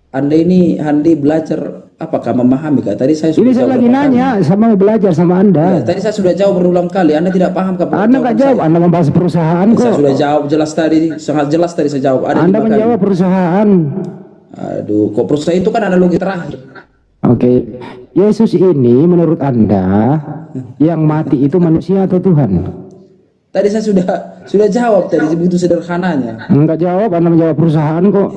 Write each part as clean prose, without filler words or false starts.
Anda ini Handi belajar apakah memahami Kak? Tadi saya Ini sudah saya jawab lagi berapa kali. nanya sama belajar sama Ya, Anda. tadi saya sudah jawab berulang kali. Anda tidak paham Kak? Anda nggak jawaban jawab, saya? Anda membahas perusahaan Saya kok. sudah jawab jelas tadi, sangat jelas tadi saya jawab. Ada Anda 5 kali. menjawab perusahaan. Aduh, kok perusahaan itu kan analogi terakhir. Oke, Yesus ini menurut Anda yang mati itu manusia atau Tuhan? Tadi saya sudah jawab tadi, begitu sederhananya. Enggak jawab, Anda menjawab perusahaan kok.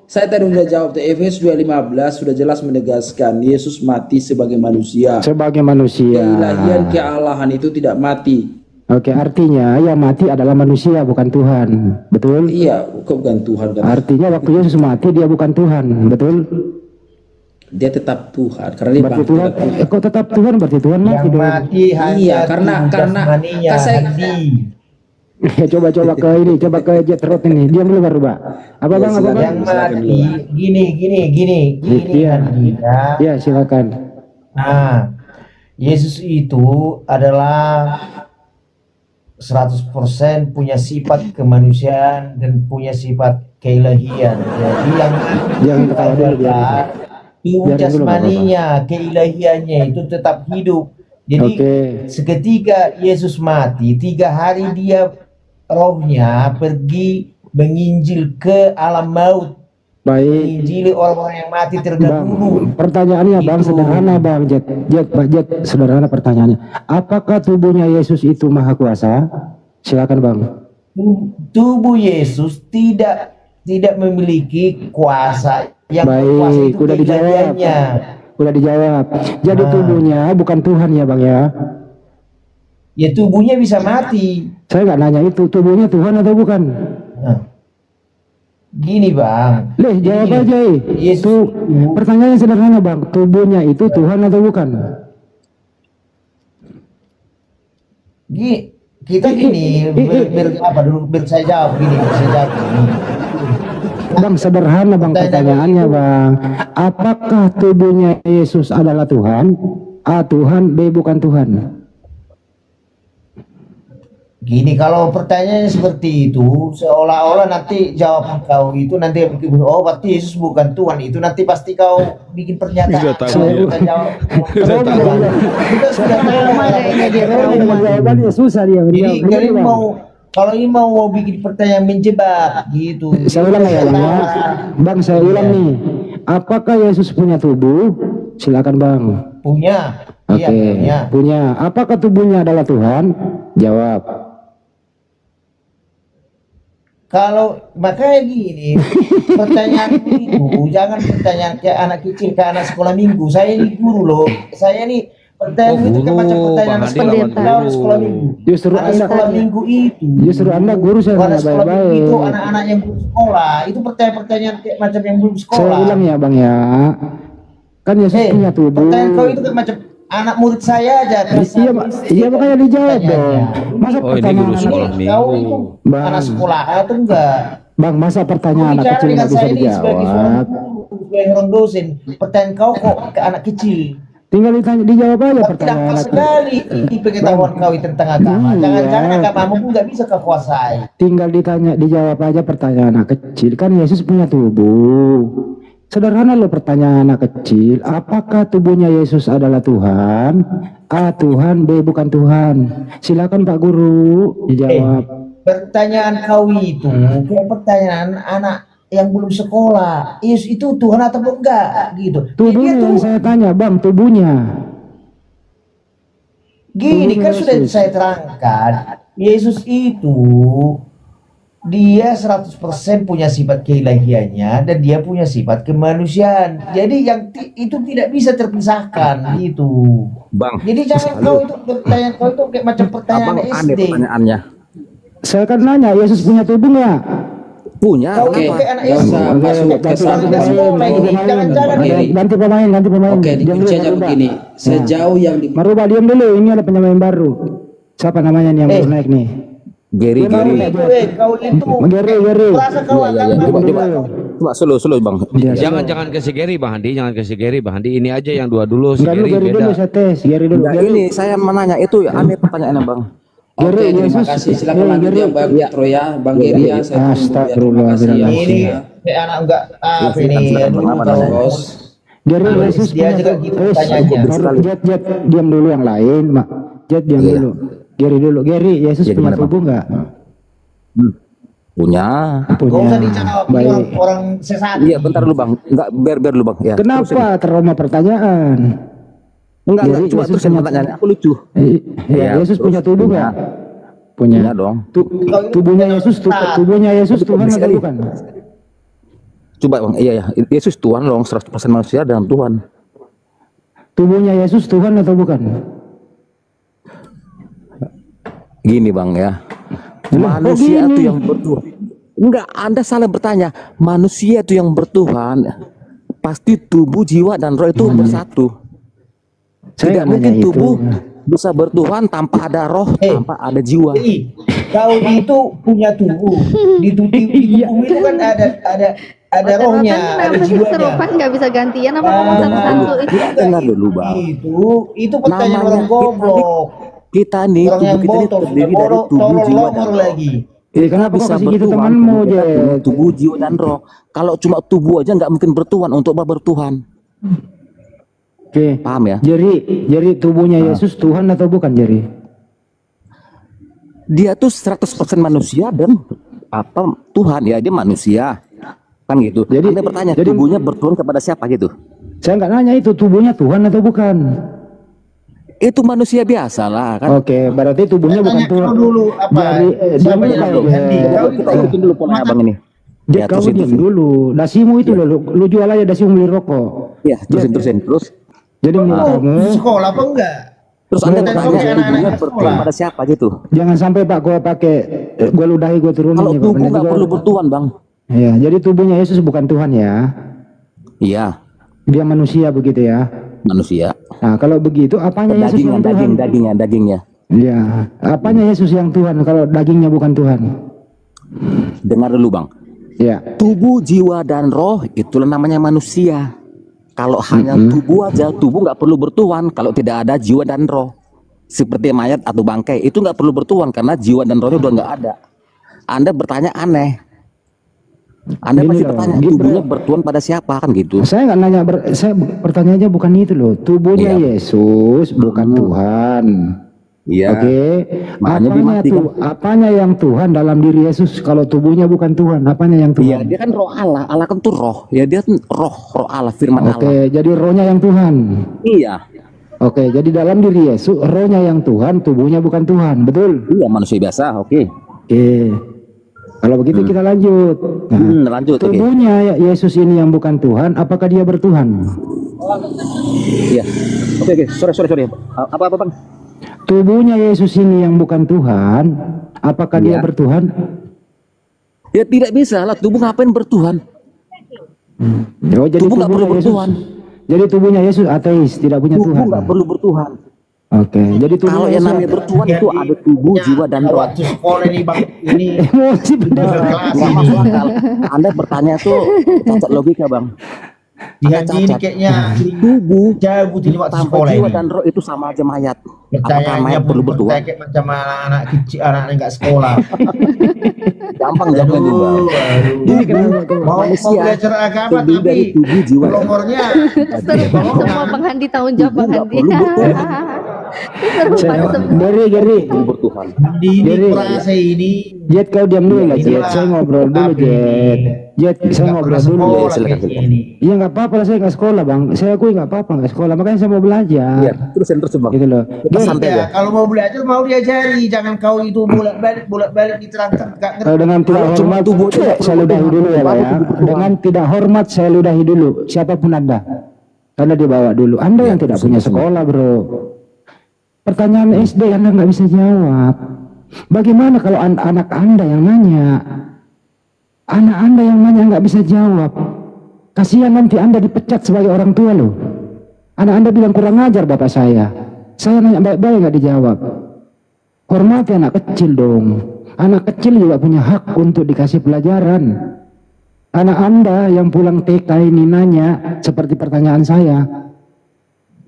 Saya tadi sudah jawab. Efesus 2:15 sudah jelas menegaskan Yesus mati sebagai manusia. Sebagai manusia. Keilahian kealahan itu tidak mati. Oke, artinya yang mati adalah manusia bukan Tuhan, betul? Iya, kok bukan Tuhan kan? Artinya waktu Yesus mati dia bukan Tuhan, betul? Dia tetap Tuhan karena dia Berarti bangkit Tuhan, dari Tuhan. kok tetap Tuhan berarti Tuhan mati Yang dong. mati hanya Iya, karena jasmaninya, saya Coba ke ini, coba ke jet road ini. Diam dulu baru, Pak. Apa Bang? Apa Bang? yang mati gini Iya. Andi, ya. Ya, silakan. Nah, Yesus itu adalah 100% punya sifat kemanusiaan dan punya sifat keilahian. Jadi yang Jangan ketawa dulu, adalah tubuh Biarin dulu, jasmaninya, keilahiannya itu tetap hidup. Jadi Oke. seketika Yesus mati, 3 hari dia rohnya pergi menginjil ke alam maut, Baik. menginjili orang-orang yang mati terlebih Bang, dahulu. pertanyaannya Bang Itu. sederhana Bang Pak Jet, sederhana pertanyaannya. Apakah tubuhnya Yesus itu maha kuasa? Silakan Bang. Tubuh Yesus tidak memiliki kuasa. Yang berkuasa Baik, itu udah dijawab. keilahiannya. Udah dijawab. Jadi Nah. tubuhnya bukan Tuhan ya Bang ya? Ya tubuhnya bisa mati. Saya nggak nanya itu, tubuhnya Tuhan atau bukan? Nah, gini Bang. Leh, jawab Gini, aja. Yesus Itu pertanyaannya sederhana Bang. Tubuhnya itu Tuhan atau bukan? Kita gini, saya jawab gini, Bang sederhana Bang pertanyaannya Bang. Apakah tubuhnya Yesus adalah Tuhan? A Tuhan, B bukan Tuhan. Gini, kalau pertanyaannya seperti itu, seolah-olah nanti jawaban kau itu nanti oh berarti Yesus bukan Tuhan, itu nanti pasti kau bikin pernyataan. Sudah tahu Saya dia. kita jawab. Sudah tahu. Kita sudah tahu. Jawabannya susah dia. Jadi kalian mau kalau ini mau bikin pertanyaan menjebak gitu. Saya ulang ya Bang ya. Bang saya ulang nih. Apakah Yesus punya tubuh? Silakan Bang. Punya. Oke. Iya, punya. Punya. Apakah tubuhnya adalah Tuhan? Jawab. Kalau makanya gini, pertanyaan itu jangan pertanyaan kayak anak kecil, kayak anak sekolah minggu. Saya ini guru loh. Saya ini pertanyaan itu kan macam pertanyaan Bang sekolah Hadi minggu. lawan Kalau sekolah minggu. Justru Anak Anda sekolah minggu itu. Justru Anda guru saya Anak nanya sekolah minggu itu baik-baik. anak-anak yang belum sekolah. Itu pertanyaan-pertanyaan kayak macam yang belum Saya sekolah. ulang ya Bang ya. Kan Yesus punya tubuh. Pertanyaan kau itu kan macam anak murid saya aja. Iya makanya dijawab dong. Masa Oh, ini pertanyaan guru anak, sekolah Kau itu minggu. Bang. anak sekolah atau enggak? Bang masa pertanyaan anak Bicara kecil dengan nggak bisa saya ini sebagai seorang dijawab? guru, sebagai seorang dosen. Pertanyaan kau kok ke anak kecil? Tinggal dijawab aja Tidak pertanyaan pas anak. sekali ini pengetahuan kau tentang agama. Iya. Jangan-jangan agamamu pun nggak bisa kau kuasai. Tinggal dijawab aja pertanyaan anak kecil. Kan Yesus punya tubuh. Sederhana loh pertanyaan anak kecil. Apakah tubuhnya Yesus adalah Tuhan? A Tuhan, B bukan Tuhan. Silakan Pak Guru dijawab. Pertanyaan kau itu kayak pertanyaan anak yang belum sekolah. Yesus itu Tuhan atau enggak gitu. Tubuhnya Dia yang tuh saya tanya Bang, tubuhnya. gini kan sudah Yesus. saya terangkan. Yesus itu dia 100% punya sifat keilahiannya dan dia punya sifat kemanusiaan. Jadi yang itu tidak bisa terpisahkan gitu. Bang, Jadi jangan kau itu pertanyaan kau itu kayak macam pertanyaan abang aneh SD. pertanyaannya. Saya kan nanya Yesus punya tubuh nggak? Punya, Kau Oke, itu kayak anak nggak SD. usah masuk ke sana. Ganti pemain, ganti pemain. Oke, Diam dulu, dikunci aja merubah. begini. Sejauh yang di Merubah, diam dulu. Ini ada penyamain baru. Siapa namanya nih yang baru naik nih? Gary. Kau itu Gary. merasa kau Iya, iya, akan coba slow bang. Iya, Jangan ke si Gary Bang Handi, jangan ke si Gary Bang Handi. Ini aja yang dua dulu, si Enggak dulu, Gary Gary dulu beda. saya tes. Gary dulu. Enggak, Gary. ini saya menanya itu ya aneh pertanyaannya bang. Oke, terima Yesus- kasih. Silakan lanjut Geri. yang Bang Petro ya, Bang Geri ya. Saya tunggu ya. Terima Astagfirullahaladzim. kasih ya. Ini anak enggak apa ini aduh, Kenapa, kalau Bos. Geri, Kalau Yesus dia punya juga gitu tubuh. pertanyaannya. Jet, diam dulu yang lain, Mak. Jet, diam Iya. dulu. Geri dulu. Geri, Yesus Iya, punya gimana, Bang? tubuh nggak? Punya. Gak usah Punya. dijawab ini Baik. orang sesat. Iya, bentar dulu bang. Enggak, biar dulu bang. Ya, terusin. Kenapa trauma pertanyaan? Enggak, Jadi cuma Yesus terusin punya- pertanyaannya. Aku lucu. Ya, Yesus punya tubuh nggak? Punya Punya. dong. Tubuhnya Yesus, tubuhnya Yesus Tuhan atau Sekali. bukan? Coba bang, iya ya. Yesus Tuhan dong, 100% manusia dan Tuhan. Tubuhnya Yesus Tuhan atau bukan? Gini bang ya. Manusia itu yang bertuhan. Enggak, Anda salah bertanya. Manusia itu yang bertuhan. Pasti tubuh, jiwa dan roh itu bersatu. Saya Tidak nggak mungkin nanya itu. tubuh bisa bertuhan tanpa ada roh, tanpa ada jiwa. Jadi kau itu punya tubuh di tubuh itu kan ada rohnya, ada jiwanya. Keserupan nggak bisa gantian apa ngomong satu-satu itu. Dengar dulu bang. Itu pertanyaan Namanya orang goblok. Kita nih, Orang yang tubuh kita ini botol, terdiri dari bodoh, tubuh, tolol jiwa lomor dan roh. lagi. Kenapa kau Bisa kasih gitu bertuhan temanmu, karena kita Jet? punya tubuh, jiwa dan roh. Kalau cuma tubuh aja nggak mungkin bertuhan untuk bertuhan. Oke. Paham ya? Jadi tubuhnya Yesus Tuhan atau bukan, Jeri? Dia tuh 100% manusia dan apa Tuhan ya, dia manusia. Kan gitu. Jadi- Anda bertanya jadi- tubuhnya bertuhan kepada siapa gitu? Saya nggak nanya itu tubuhnya Tuhan atau bukan. Itu manusia biasa lah kan. Oke, berarti tubuhnya bukan Tanya Tuhan. kau dulu apa? Jadi, diam Siapa dulu yang kau, dulu? Handi. Jet. Kau Kita ikutin dulu pola abang ini. Jet, Ya, kau terusin, diam terusin. dulu. Dasimu itu lu jual aja dasimu beli rokok. Ya, terusin. Terus Jadi menurut Oh, kamu, di sekolah apa enggak? terus Anda Boleh, bertanya boleh, tubuhnya anak-anak bertuhan sekolah. pada siapa gitu? jangan sampai Pak gua pakai gua ludahi gua turunin Kalau ya, Pak. tubuh Nanti nggak gua- perlu bertuhan bang. Ya, jadi tubuhnya Yesus bukan Tuhan ya. Iya, Dia manusia begitu ya. manusia. Nah, kalau begitu apanya Yesus yang Tuhan? Dagingnya. Ya, apanya Yesus yang Tuhan kalau dagingnya bukan Tuhan? Dengar dulu bang. Ya. Tubuh, jiwa dan roh itulah namanya manusia. Kalau hanya tubuh aja, tubuh nggak perlu bertuhan kalau tidak ada jiwa dan roh. Seperti mayat atau bangkai, itu nggak perlu bertuhan karena jiwa dan rohnya udah nggak ada. Anda bertanya aneh. Anda Gini pasti loh, bertanya gini, tubuhnya bertuhan pada siapa kan gitu. Saya nggak nanya, saya pertanyaannya bukan itu loh. Tubuhnya Iya. Yesus bukan Tuhan. Iya. Oke. Makanya Apanya dimatikan. apanya yang Tuhan dalam diri Yesus kalau tubuhnya bukan Tuhan? Apanya yang Iya, Tuhan? dia kan roh Allah. Allah kan tuh roh. Ya dia kan roh Allah, firman Allah. Oke, jadi rohnya yang Tuhan. Iya. Oke, jadi dalam diri Yesus rohnya yang Tuhan, tubuhnya bukan Tuhan, betul? Iya, manusia biasa. Oke. Oke. Kalau begitu kita lanjut. Nah, Lanjut. Oke. tubuhnya Yesus ini yang bukan Tuhan, apakah dia bertuhan? Iya. Oke. Sorry. Apa bang? Tubuhnya Yesus ini yang bukan Tuhan, apakah dia Iya. bertuhan? Ya tidak bisa lah. Tubuh ngapain bertuhan? Oh, jadi Tubuh nggak perlu tubuhnya Yesus. bertuhan. Jadi tubuhnya Yesus ateis, tidak punya Tubuh Tuhan. nggak perlu bertuhan. Oke, jadi tubuhnya Kalau yang Yesus namanya bertuhan itu ada tubuh, jiwa dan roh. Waktu sekolah ini bang, ini emosi bener. kelas Nggak masuk akal. Anda bertanya tuh cacat logika bang. di Handi ini kayaknya Tubuh jago di waktu tanpa sekolah jiwa ini. dan roh itu sama aja mayat. Apakah Pertanyaannya mayat pun perlu bertuhan? kayak macam anak kecil, anak yang nggak sekolah. Gampang jawabnya juga. Jadi kenapa tuh? Mau Manusia belajar agama terdiri dari tapi tubuh, jiwa. nomornya Seru semua Bang Handi tanggung jawab Bang Handi. Seru Saya- banget semua. Geri, perlu bertuhan. di ini Jadi- kurasa ini Jet kau diam dulu lah, Jet. inilah Saya ngobrol dulu, tapi Jet. Jet, saya nggak ngobrol pernah dulu. sekolah silakan, kayaknya ini. Iya nggak apa-apa lah, saya nggak sekolah bang. Saya akui nggak apa-apa nggak sekolah. Makanya saya mau belajar. Iya, terus bang. Gitu loh. Kita Ger, santai Ya, aja. kalau mau belajar mau diajari, jangan kau itu bolak-balik diterangkan nggak ngerti. dengan tidak Kalau cuma hormat, tubuh aja nggak saya perlu ludahi bertuhan. dulu ya Pak ya. Baru bertuhan. Dengan tidak hormat saya ludahi dulu. Siapapun Anda, Anda dibawa dulu. Anda yang tidak punya sekolah bro. Pertanyaan SD Anda nggak bisa jawab. Bagaimana kalau anak Anda yang nanya? Anak Anda yang nanya nggak bisa jawab. Kasihan nanti Anda dipecat sebagai orang tua loh. Anak Anda bilang kurang ajar bapak saya. Saya nanya baik-baik nggak dijawab. Hormati anak kecil dong. Anak kecil juga punya hak untuk dikasih pelajaran. Anak Anda yang pulang TK ini nanya seperti pertanyaan saya.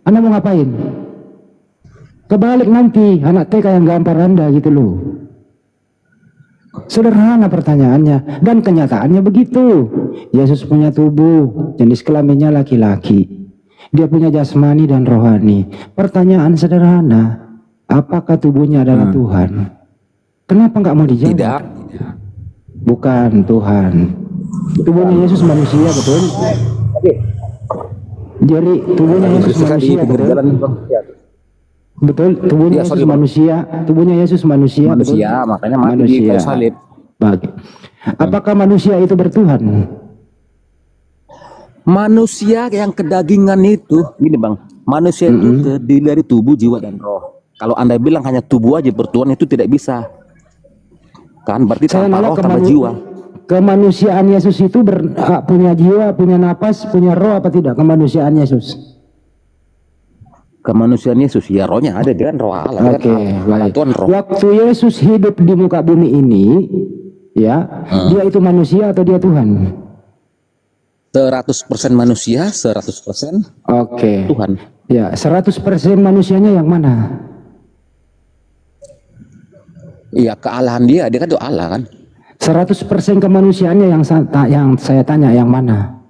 Anda mau ngapain? Kebalik nanti anak TK yang gampar Anda gitu loh. Sederhana pertanyaannya dan kenyataannya begitu. Yesus punya tubuh, jenis kelaminnya laki-laki. Dia punya jasmani dan rohani. Pertanyaan sederhana, apakah tubuhnya adalah Tuhan? Kenapa nggak mau dijawab? Tidak. Bukan Tuhan. Tubuhnya Yesus manusia, betul? Jadi tubuhnya Yesus manusia, betul? Betul, tubuhnya Yesus manusia. Tubuhnya Yesus manusia, betul? Makanya mati di kayu salib. Baik. Apakah manusia itu bertuhan? Manusia yang kedagingan itu, gini bang, manusia itu terdiri dari tubuh, jiwa dan roh. Kalau Anda bilang hanya tubuh aja bertuhan, itu tidak bisa. Kan berarti tanpa roh, tanpa jiwa. Kemanusiaan Yesus itu punya jiwa, punya napas, punya roh apa tidak? Kemanusiaan Yesus. Kemanusiaan Yesus, ya rohnya ada, dia kan roh Allah. Oke, baik. Tuhan roh. Waktu Yesus hidup di muka bumi ini, ya, dia itu manusia atau dia Tuhan? 100% manusia, 100% Oke. Tuhan. Ya, 100% manusianya yang mana? Iya, kealahan dia kan itu Allah kan. 100% kemanusiaannya yang saya tanya yang mana?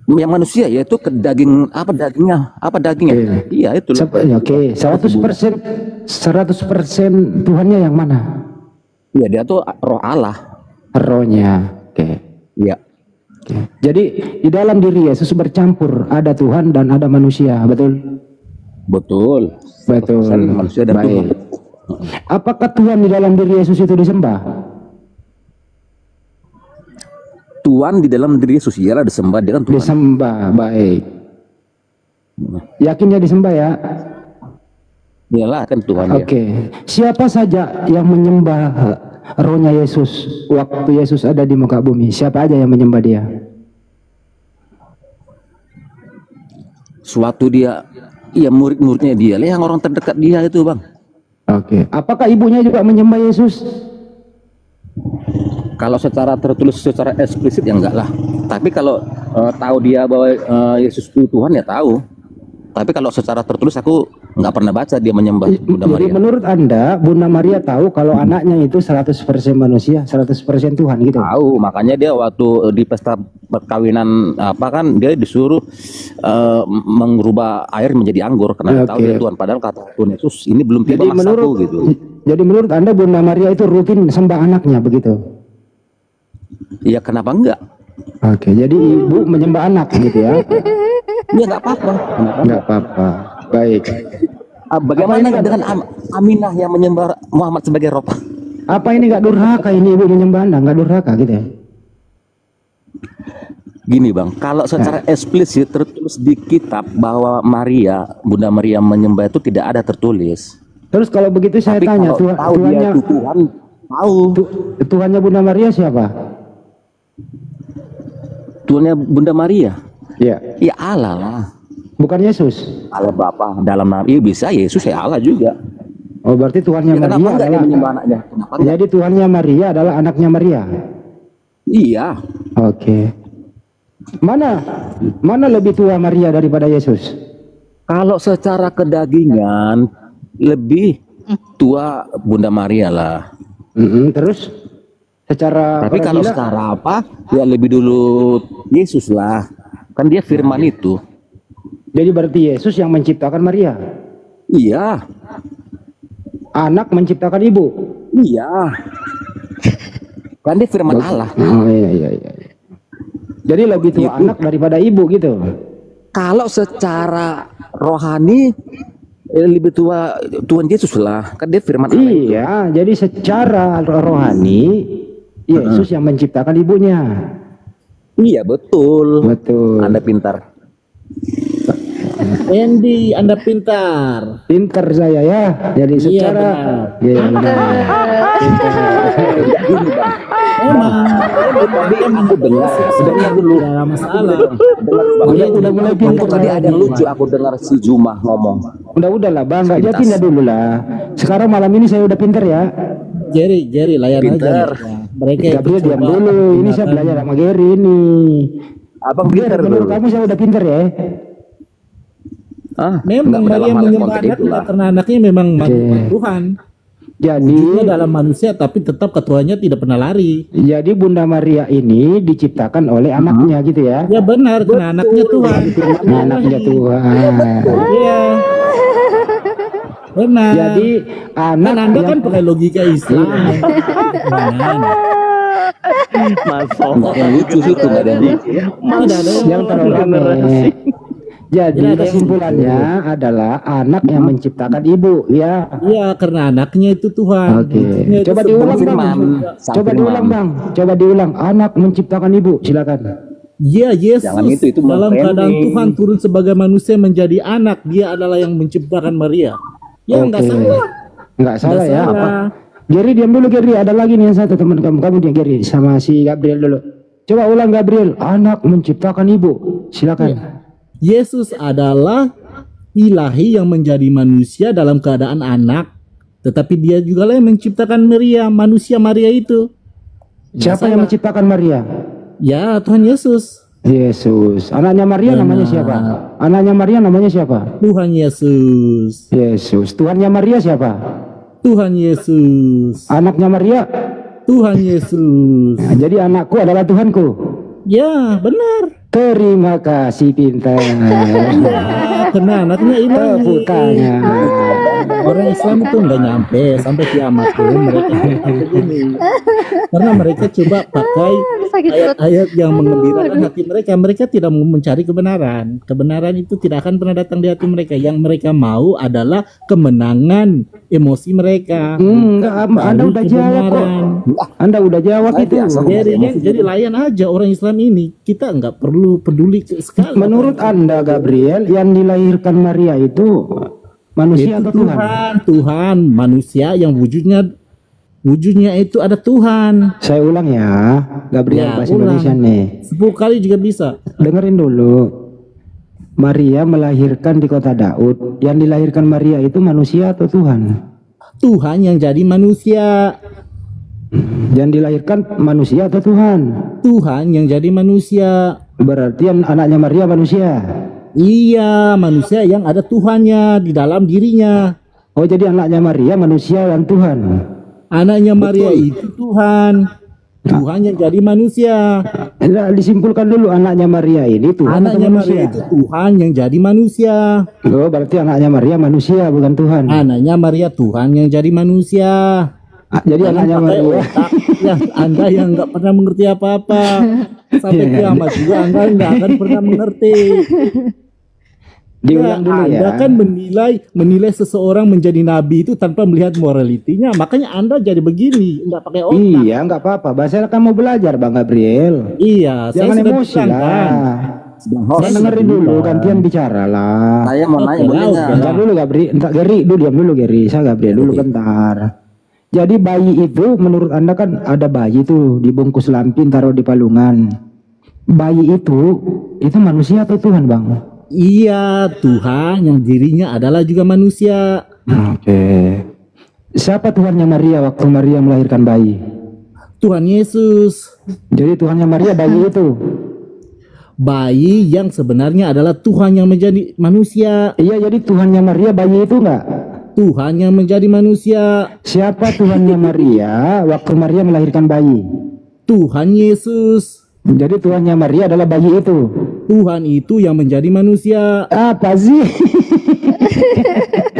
Yang manusia yaitu ke dagingnya. Iya itu. Oke, 100% Tuhannya yang mana? Iya, dia tuh roh Allah. Rohnya. Oke. Iya. Oke. Jadi di dalam diri Yesus bercampur ada Tuhan dan ada manusia, betul? Betul. Manusia dan Tuhan. Apakah Tuhan di dalam diri Yesus itu disembah? Tuhan di dalam diri Yesus ialah disembah, dia kan Tuhan. Disembah, baik. Yakin dia disembah ya? Iyalah kan Tuhan. Oke. Siapa saja yang menyembah rohnya Yesus waktu Yesus ada di muka bumi? Siapa aja yang menyembah dia? Suatu dia, iya murid-muridnya dia, yang orang terdekat dia itu bang. Oke. Apakah ibunya juga menyembah Yesus? Kalau secara tertulis, secara eksplisit ya enggak lah. Tapi kalau tahu dia bahwa Yesus itu Tuhan ya tahu. Tapi kalau secara tertulis aku nggak pernah baca dia menyembah Bunda Maria. Jadi menurut Anda Bunda Maria tahu kalau anaknya itu 100% manusia, 100% Tuhan gitu? Tahu, makanya dia waktu di pesta perkawinan apa kan dia disuruh mengubah air menjadi anggur karena tahu dia Tuhan. Padahal kata Tuhan Yesus ini belum tiba masaku gitu. Jadi menurut Anda Bunda Maria itu rutin sembah anaknya begitu? Iya, kenapa enggak? Oke, jadi ibu menyembah anak gitu ya? Iya, nggak apa-apa. Nggak apa-apa. Baik. Bagaimana dengan Aminah yang menyembah Muhammad sebagai roh? Apa ini nggak durhaka ini ibu menyembah Anda? Nggak durhaka gitu ya? Gini bang, kalau secara eksplisit tertulis di kitab bahwa Bunda Maria menyembah itu tidak ada tertulis. Terus kalau begitu saya tanya, Tuhannya Tuhan tahu. Tuhannya Bunda Maria siapa? Tuhannya Bunda Maria. Ya. Ya Allah lah. Bukan Yesus. Allah Bapa dalam nama. Iya bisa Yesus ya Allah juga. Oh berarti Tuhannya Maria adalah anaknya. Jadi Tuhannya Maria adalah anaknya Maria. Iya. Oke. Mana lebih tua Maria daripada Yesus? Kalau secara kedagingan lebih tua Bunda Maria lah. Terus secara tapi kalau secara apa ya lebih dulu Yesus lah, kan dia firman itu. Jadi berarti Yesus yang menciptakan Maria? Iya. Anak menciptakan ibu? Iya. Kan dia firman Allah. Oh iya. Jadi lebih tua anak daripada ibu gitu? Kalau secara rohani lebih tua Tuhan Yesus lah, kan dia firman Allah. Iya, jadi secara rohani Yesus yang menciptakan ibunya. Iya betul. Betul. Anda pintar. Andy, Anda pintar. Pintar saya ya. Jadi secara iya benar. Emang tadi aku dengar dulu. Tidak masalah. Udah mulai pintar. Tadi ada yang lucu aku dengar si Jumah ngomong. Udah lah bang, nggak jadi pindah dulu lah. Sekarang malam ini saya udah pintar ya. Jerry layan pinter. aja. Mereka Gabriel diam dulu. Ini saya belajar sama Gary ini. Abang pintar menurut dulu. kamu saya udah pintar ya? Memang Nggak Maria dalam hal menyembah konteks anaknya itulah. karena anaknya memang Tuhan. Jadi Wujudnya dalam manusia tapi tetap ketuanya tidak pernah lari. jadi Bunda Maria ini diciptakan oleh anaknya gitu ya. Ya benar, karena anaknya Tuhan. Anaknya Tuhan. Iya. Benar. Jadi kan anak Anda yang kan pakai logika Islam. Tuhan. Nggak yang lucu sih itu nggak ada. Tidak ada yang terlalu aneh. Jadi Tidak ada yang- kesimpulannya adalah anak yang menciptakan ibu ya. Iya, karena anaknya itu Tuhan. Oke. Wujudnya itu Coba seperti diulang, Bang. Firman. Coba diulang Bang. Coba diulang. Anak menciptakan ibu. Silakan. Iya, Yesus Jangan itu dalam membranding. keadaan Tuhan turun sebagai manusia menjadi anak. Dia adalah yang menciptakan Maria. Ya, enggak Oke. salah. Nggak salah ya. salah. Apa? Gary diam dulu Gary. Ada lagi nih yang satu teman kamu. Kamu dia Gary sama si Gabriel dulu. Coba ulang Gabriel. Anak menciptakan ibu. Silakan. Yesus adalah ilahi yang menjadi manusia dalam keadaan anak. Tetapi dia juga lah yang menciptakan Maria, manusia Maria itu. Siapa yang menciptakan Maria? Ya, Tuhan Yesus. Yesus. Anaknya Maria namanya siapa? Anaknya Maria namanya siapa? Tuhan Yesus. Yesus. Tuhannya Maria siapa? Tuhan Yesus. Anaknya Maria. Tuhan Yesus. Nah, jadi anakku adalah Tuhanku. Ya, benar. Terima kasih pintar. Karena anaknya ilahi. Tepuk tangan. Orang Islam itu nggak nyampe sampai kiamat pun mereka begini. Karena mereka coba pakai Sakit perut. ayat-ayat yang mengembirakan hati mereka. Mereka tidak mau mencari kebenaran. Kebenaran itu tidak akan pernah datang di hati mereka. Yang mereka mau adalah kemenangan emosi mereka. Enggak, Bukan Anda mencari udah jawab kok. kebenaran. Anda udah jawab itu. Jadi layan aja orang Islam ini. Kita nggak perlu peduli sekali. Menurut Anda Gabriel, yang dilahirkan Maria itu manusia atau Tuhan? Tuhan, manusia yang wujudnya itu ada Tuhan. Saya ulang ya, Gabriel Ya, bahasa ulang. Indonesia nih. 10 kali juga bisa. Dengerin dulu. Maria melahirkan di kota Daud. Yang dilahirkan Maria itu manusia atau Tuhan? Tuhan yang jadi manusia. Yang dilahirkan manusia atau Tuhan? Tuhan yang jadi manusia. Berarti yang anaknya Maria manusia. Iya, manusia yang ada Tuhannya di dalam dirinya. Oh, jadi anaknya Maria manusia dan Tuhan. Anaknya Maria itu Tuhan. Tuhan yang jadi manusia. Nah, disimpulkan dulu anaknya Maria ini Tuhan atau Anaknya manusia? Maria itu Tuhan yang jadi manusia. Oh, berarti anaknya Maria manusia bukan Tuhan. Anaknya Maria Tuhan yang jadi manusia. Jadi Jangan anaknya pakai Maria. otak ya, Anda yang nggak pernah mengerti apa-apa. Sampai Iya. kiamat juga Anda nggak akan pernah mengerti. Diulang dulu ya. Anda kan menilai seseorang menjadi nabi itu tanpa melihat moralitinya. Makanya Anda jadi begini, nggak pakai otak. Iya, nggak apa-apa. Bahasa kamu belajar, Bang Gabriel. Iya, Jangan saya sudah emosi bilang lah. kan. Saya dengerin dulu, gantian bicara lah. Saya mau nanya Oke, boleh oke. nggak? Bentar dulu Gabriel, entar Geri, dulu diam dulu Geri. Saya Gabriel dulu bentar. Jadi bayi itu menurut Anda kan ada bayi tuh dibungkus lampin taruh di palungan. Bayi itu manusia atau Tuhan, Bang? Iya, Tuhan yang dirinya adalah juga manusia. Oke. Siapa Tuhannya Maria waktu Maria melahirkan bayi? Tuhan Yesus. Jadi Tuhannya Maria bayi itu. Bayi yang sebenarnya adalah Tuhan yang menjadi manusia. Iya, jadi Tuhannya Maria bayi itu enggak? Tuhan yang menjadi manusia. Siapa Tuhannya Maria waktu Maria melahirkan bayi? Tuhan Yesus. Jadi Tuhannya Maria adalah bayi itu. Tuhan itu yang menjadi manusia. Apa sih?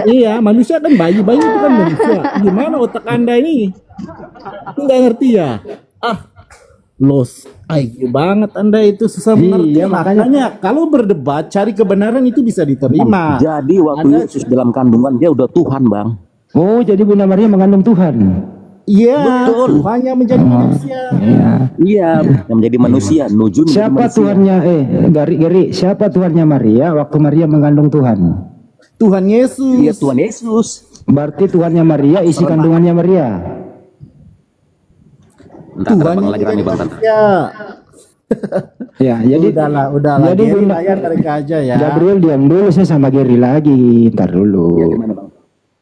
Iya, manusia kan bayi itu kan manusia. Gimana otak Anda ini? Nggak ngerti ya? Los IQ banget Anda itu susah mengerti. Iya, Makanya kalau berdebat cari kebenaran itu bisa diterima. Jadi waktu Anda- Yesus dalam kandungan dia udah Tuhan, Bang. Oh, jadi Bunda Maria mengandung Tuhan. Iya, Tuhan yang menjadi manusia. Iya, yang menjadi manusia, nuju menjadi Siapa manusia. Tuhannya? Geri, siapa Tuhannya Maria waktu Maria mengandung Tuhan? Tuhan Yesus. Iya, Tuhan Yesus. Berarti Tuhannya Maria isi kandungannya Maria. Entar Bang lagi rame Bang. Ya, Ya, jadi udahlah. Jadi Jadi Bunda- layar mereka aja ya. Gabriel diam dulu, saya sama Geri lagi. Ntar dulu. Ya, gimana Bang?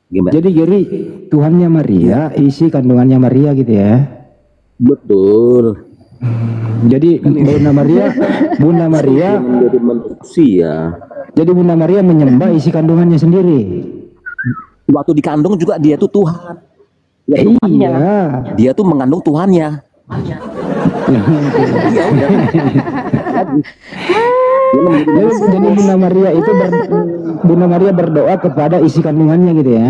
Gimana? Jadi Geri, Tuhannya Maria isi kandungannya Maria gitu ya. Betul. Jadi Bunda Maria Yang menjadi manusia. Jadi Bunda Maria menyembah isi kandungannya sendiri. Waktu dikandung juga dia tuh Tuhan. Ya, Tuhannya. Iya. Dia tuh mengandung Tuhannya. Iya udah. Jadi Bunda Maria berdoa kepada isi kandungannya gitu ya.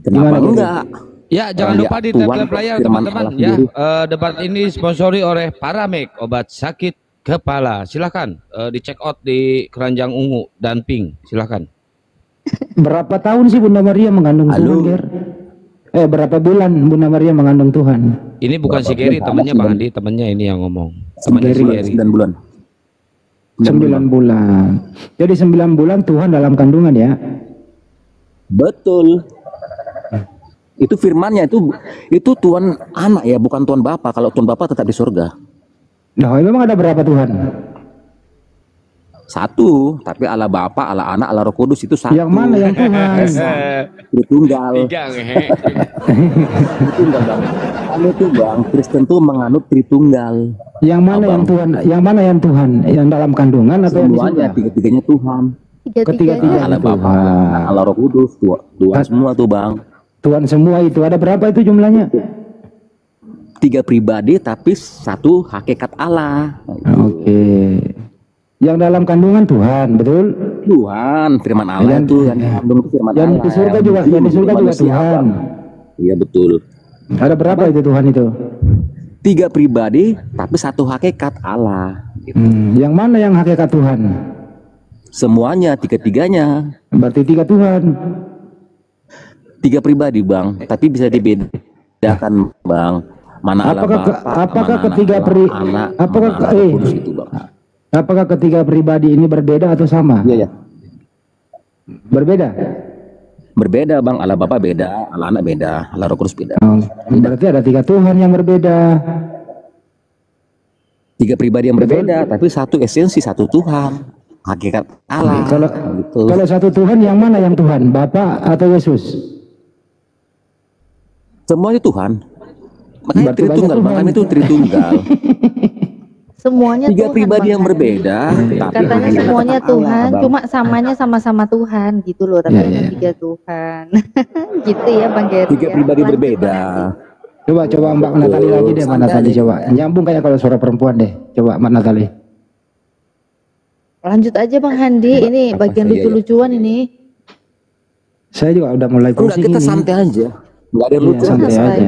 Kenapa Gimana, enggak? Ya, jangan Dia lupa di Tuhan, tap layar firman teman-teman Allah ya. sendiri. Debat ini disponsori oleh Paramek, obat sakit kepala. Silakan di check out di keranjang ungu dan pink. Silakan. Berapa tahun sih Bunda Maria mengandung Halo. Tuhan, Ger? Berapa bulan Bunda Maria mengandung Tuhan? Ini bukan si Gary, temannya Bang Andi, temannya ini yang ngomong. Temannya si Gary. 9 bulan. 9 bulan. Jadi 9 bulan Tuhan dalam kandungan ya. Betul. Itu firmannya itu Tuhan anak ya, bukan Tuhan Bapa. Kalau Tuhan Bapa tetap di surga. Nah, memang ada berapa Tuhan? Satu, tapi Allah Bapa, Allah Anak, Allah Roh Kudus itu satu. Yang mana yang Tuhan? Tritunggal. Tiga ngehe. Tritunggal Bang. Kami tuh Bang, Kristen tuh menganut Tritunggal. Yang mana yang Tuhan? Yang mana yang Tuhan? Yang dalam kandungan atau yang di surga? Semuanya, tiga-tiganya Tuhan. Ketiga-tiganya Allah Bapa, Tuhan. Allah Roh Kudus, Tuhan semua tuh Bang. Tuhan semua itu ada berapa itu jumlahnya? 3 pribadi tapi satu hakikat Allah. Oke. Yang dalam kandungan Tuhan, betul? Tuhan, firman Allah Yang- itu yang dikandung itu firman Yang Allah. di surga juga, yang di surga juga Manusia, Tuhan. Bang. Iya betul. Ada berapa itu Tuhan itu? 3 pribadi tapi satu hakikat Allah. Yang mana yang hakikat Tuhan? Semuanya, tiga-tiganya. Berarti 3 Tuhan. 3 pribadi Bang, tapi bisa dibedakan Bang. Mana Allah Bapa, apakah mana ketiga Allah Anak, apakah mana Allah Kudus itu Bang. apakah ketiga pribadi ini berbeda atau sama? Iya ya. Berbeda. Berbeda Bang, Allah Bapa beda, Allah Anak beda, Allah Roh Kudus beda. Oh, berarti ada 3 Tuhan yang berbeda. 3 pribadi yang berbeda, tapi satu esensi, satu Tuhan, hakikat Allah. Kalau gitu. kalau satu Tuhan yang mana yang Tuhan? Bapa atau Yesus? Semuanya Tuhan. Makanya Berarti Tritunggal banyak Bang, Tuhan. kami itu Tritunggal. Semuanya 3 Tuhan, pribadi Bang yang Handi. berbeda, tapi Katanya hakikat semuanya Allah, Tuhan, Bang. cuma samanya sama-sama Tuhan gitu loh, tapi Ya, ada ya. 3 Tuhan. Gitu ya Bang Gary. 3 ya. pribadi Lanjut, berbeda. Coba Mbak Natali lagi deh, Mbak Natali coba. Nyambung kayak kalau suara perempuan deh. Coba Mbak Natali. Lanjut aja Bang Handi, ini bagian Iya, iya. lucu-lucuan ini. Saya juga udah mulai Enggak, pusing kita ini. santai aja. Enggak ada yang Iya, lucu. santai aja.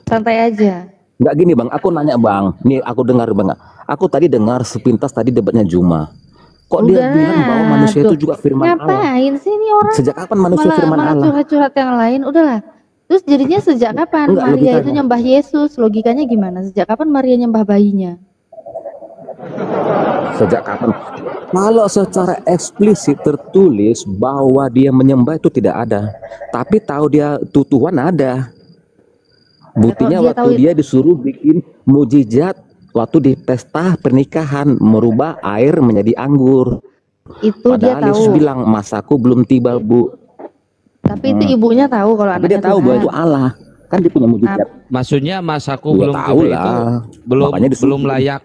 Santai aja. Enggak gini Bang, aku nanya Bang. Nih aku dengar Bang. Aku tadi dengar sepintas tadi debatnya Juma. Kok dia Udah, bilang bahwa manusia tuh. itu juga firman Allah? Ngapain sih ini orang? Sejak kapan manusia firman Malah Allah? curhat-curhat yang lain, udahlah. Terus jadinya sejak kapan Enggak, Maria logikanya. itu nyembah Yesus? Logikanya gimana? Sejak kapan Maria nyembah bayinya? Sejak kapan? Kalau secara eksplisit tertulis bahwa dia menyembah itu tidak ada. Tapi tahu dia itu Tuhan ada. Buktinya Kalau dia waktu tahu dia disuruh bikin mujizat waktu di pesta pernikahan merubah air menjadi anggur. Itu dia Padahal Yesus tahu. bilang masaku belum tiba Bu. Tapi itu ibunya tahu kalau Tapi dia anaknya tahu bahwa itu Tuhan. Allah. Kan dia punya mujizat. Maksudnya masaku Ya, belum tahu tiba lah. itu belum Makanya disuruh. belum layak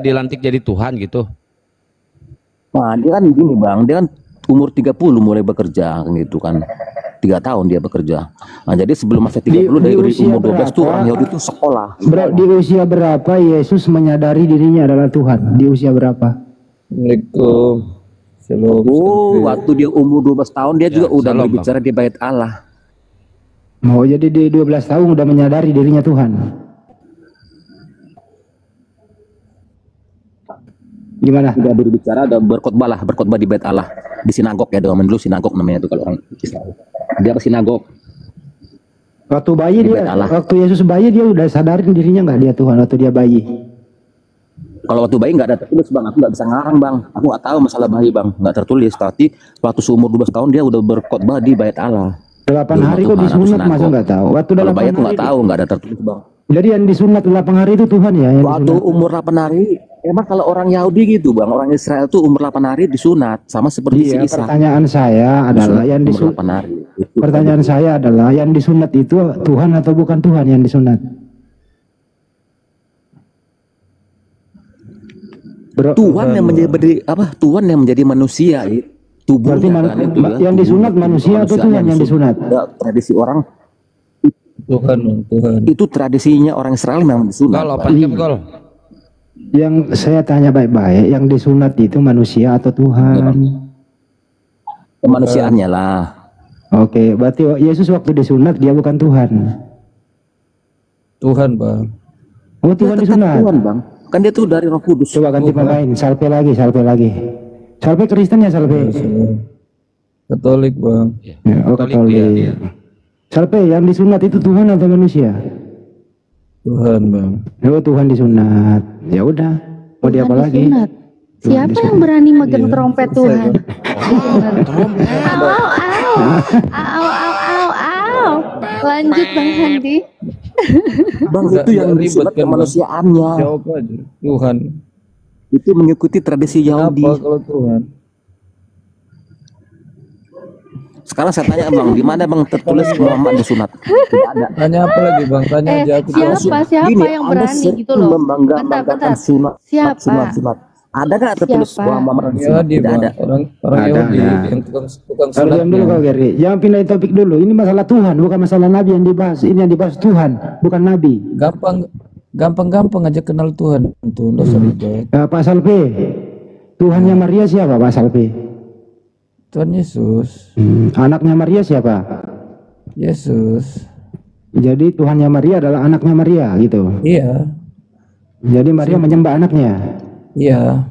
dilantik jadi Tuhan gitu. Nah, dia kan gini Bang, dia kan umur 30 mulai bekerja gitu kan. 3 tahun dia bekerja. Nah, jadi sebelum masa 30 Di dari usia umur 12 tuh berapa? orang Yahudi itu sekolah. Di usia berapa Yesus menyadari dirinya adalah Tuhan? Di usia berapa? Assalamualaikum. Shalom. Oh, waktu dia umur 12 tahun dia juga udah shalom, berbicara di bait Allah. Oh, jadi di 12 tahun udah menyadari dirinya Tuhan. Gimana? Dia berbicara dan berkhotbah di bait Allah di sinagog ya, zaman dulu sinagog namanya itu kalau orang Islam. Dia ke sinagog. Waktu bayi Di dia, bait Allah. waktu Yesus bayi dia udah sadarin dirinya nggak dia Tuhan waktu dia bayi? Kalau waktu bayi nggak ada tertulis Bang, aku nggak bisa ngarang Bang. Aku nggak tahu masalah bayi Bang, nggak tertulis. Tapi waktu seumur 12 tahun dia udah berkhotbah di bait Allah. 8 Di hari rumah kok Tuhan atau disunat masa sinagog. nggak tahu? Waktu Kalau 8 bayi aku hari. nggak tahu, nggak ada tertulis Bang. Jadi yang disunat 8 hari itu Tuhan ya yang Waktu disunat? umur 8 hari, emang kalau orang Yahudi gitu Bang, orang Israel tuh umur 8 hari disunat sama seperti si Iya, Isa. pertanyaan saya adalah yang umur disunat. 8 hari. Itu. Pertanyaan saya adalah yang disunat itu Tuhan atau bukan Tuhan yang disunat? Bro, Tuhan yang menjadi Tuhan yang menjadi manusia, berarti tubuhnya kan itu ya. yang disunat manusia atau Tuhan yang disunat? Ya, tradisi orang Tuhan, Tuhan. itu tradisinya orang Israel memang disunat. Gol, Pak. open game gol. Yang saya tanya baik-baik, yang disunat itu manusia atau Tuhan? Kemanusiaannya lah. Oke, berarti Yesus waktu disunat dia bukan Tuhan. Tuhan, Bang. Oh, Tuhan Dia tetap disunat. Tuhan, Bang. Kan dia tuh dari Roh Kudus. Coba ganti pemain, salpe lagi. Salpe Kristen ya salpe. Katolik, Bang. Ya, oh, Katolik, Katolik. iya. Salpe yang disunat itu Tuhan atau manusia? Tuhan, Bang. Oh, Tuhan disunat. Ya udah. Mau dia apa Tuhan lagi? disunat. Siapa yang berani megang trompet Tuhan? Au. Lanjut Bang Handi. Bang, Nggak- itu yang nggak ribet disunat kan, Bang? kemanusiaannya. Jawab aja. Tuhan. Itu mengikuti tradisi Yahudi. Apa kalau Tuhan? Sekarang saya tanya Bang, di mana Bang tertulis Muhammad disunat? Tidak ada. Tanya apa lagi, Bang? Tanya aja aku. Siapa Gini, yang Anda berani sering gitu loh? membanggakan Bentar. sunat. Siapa? Ada nggak tertulis Siapa? bahwa Muhammad Ya, disunat? dia, Tidak Bang. ada. Orang Ada, Yahudi ada. yang tukang Kalau diam dulu sunatnya. kau Gary. Jangan pindahin topik dulu. Ini masalah Tuhan, bukan masalah Nabi yang dibahas. Ini yang dibahas Tuhan, bukan Nabi. Gampang aja kenal Tuhan itu, nggak usah ribet. Pak Salpe, Tuhannya Maria siapa Pak Salpe? Tuhan Yesus, Anaknya Maria siapa? Yesus, Jadi Tuhannya Maria adalah anaknya Maria gitu. iya, Jadi Maria menyembah anaknya. iya,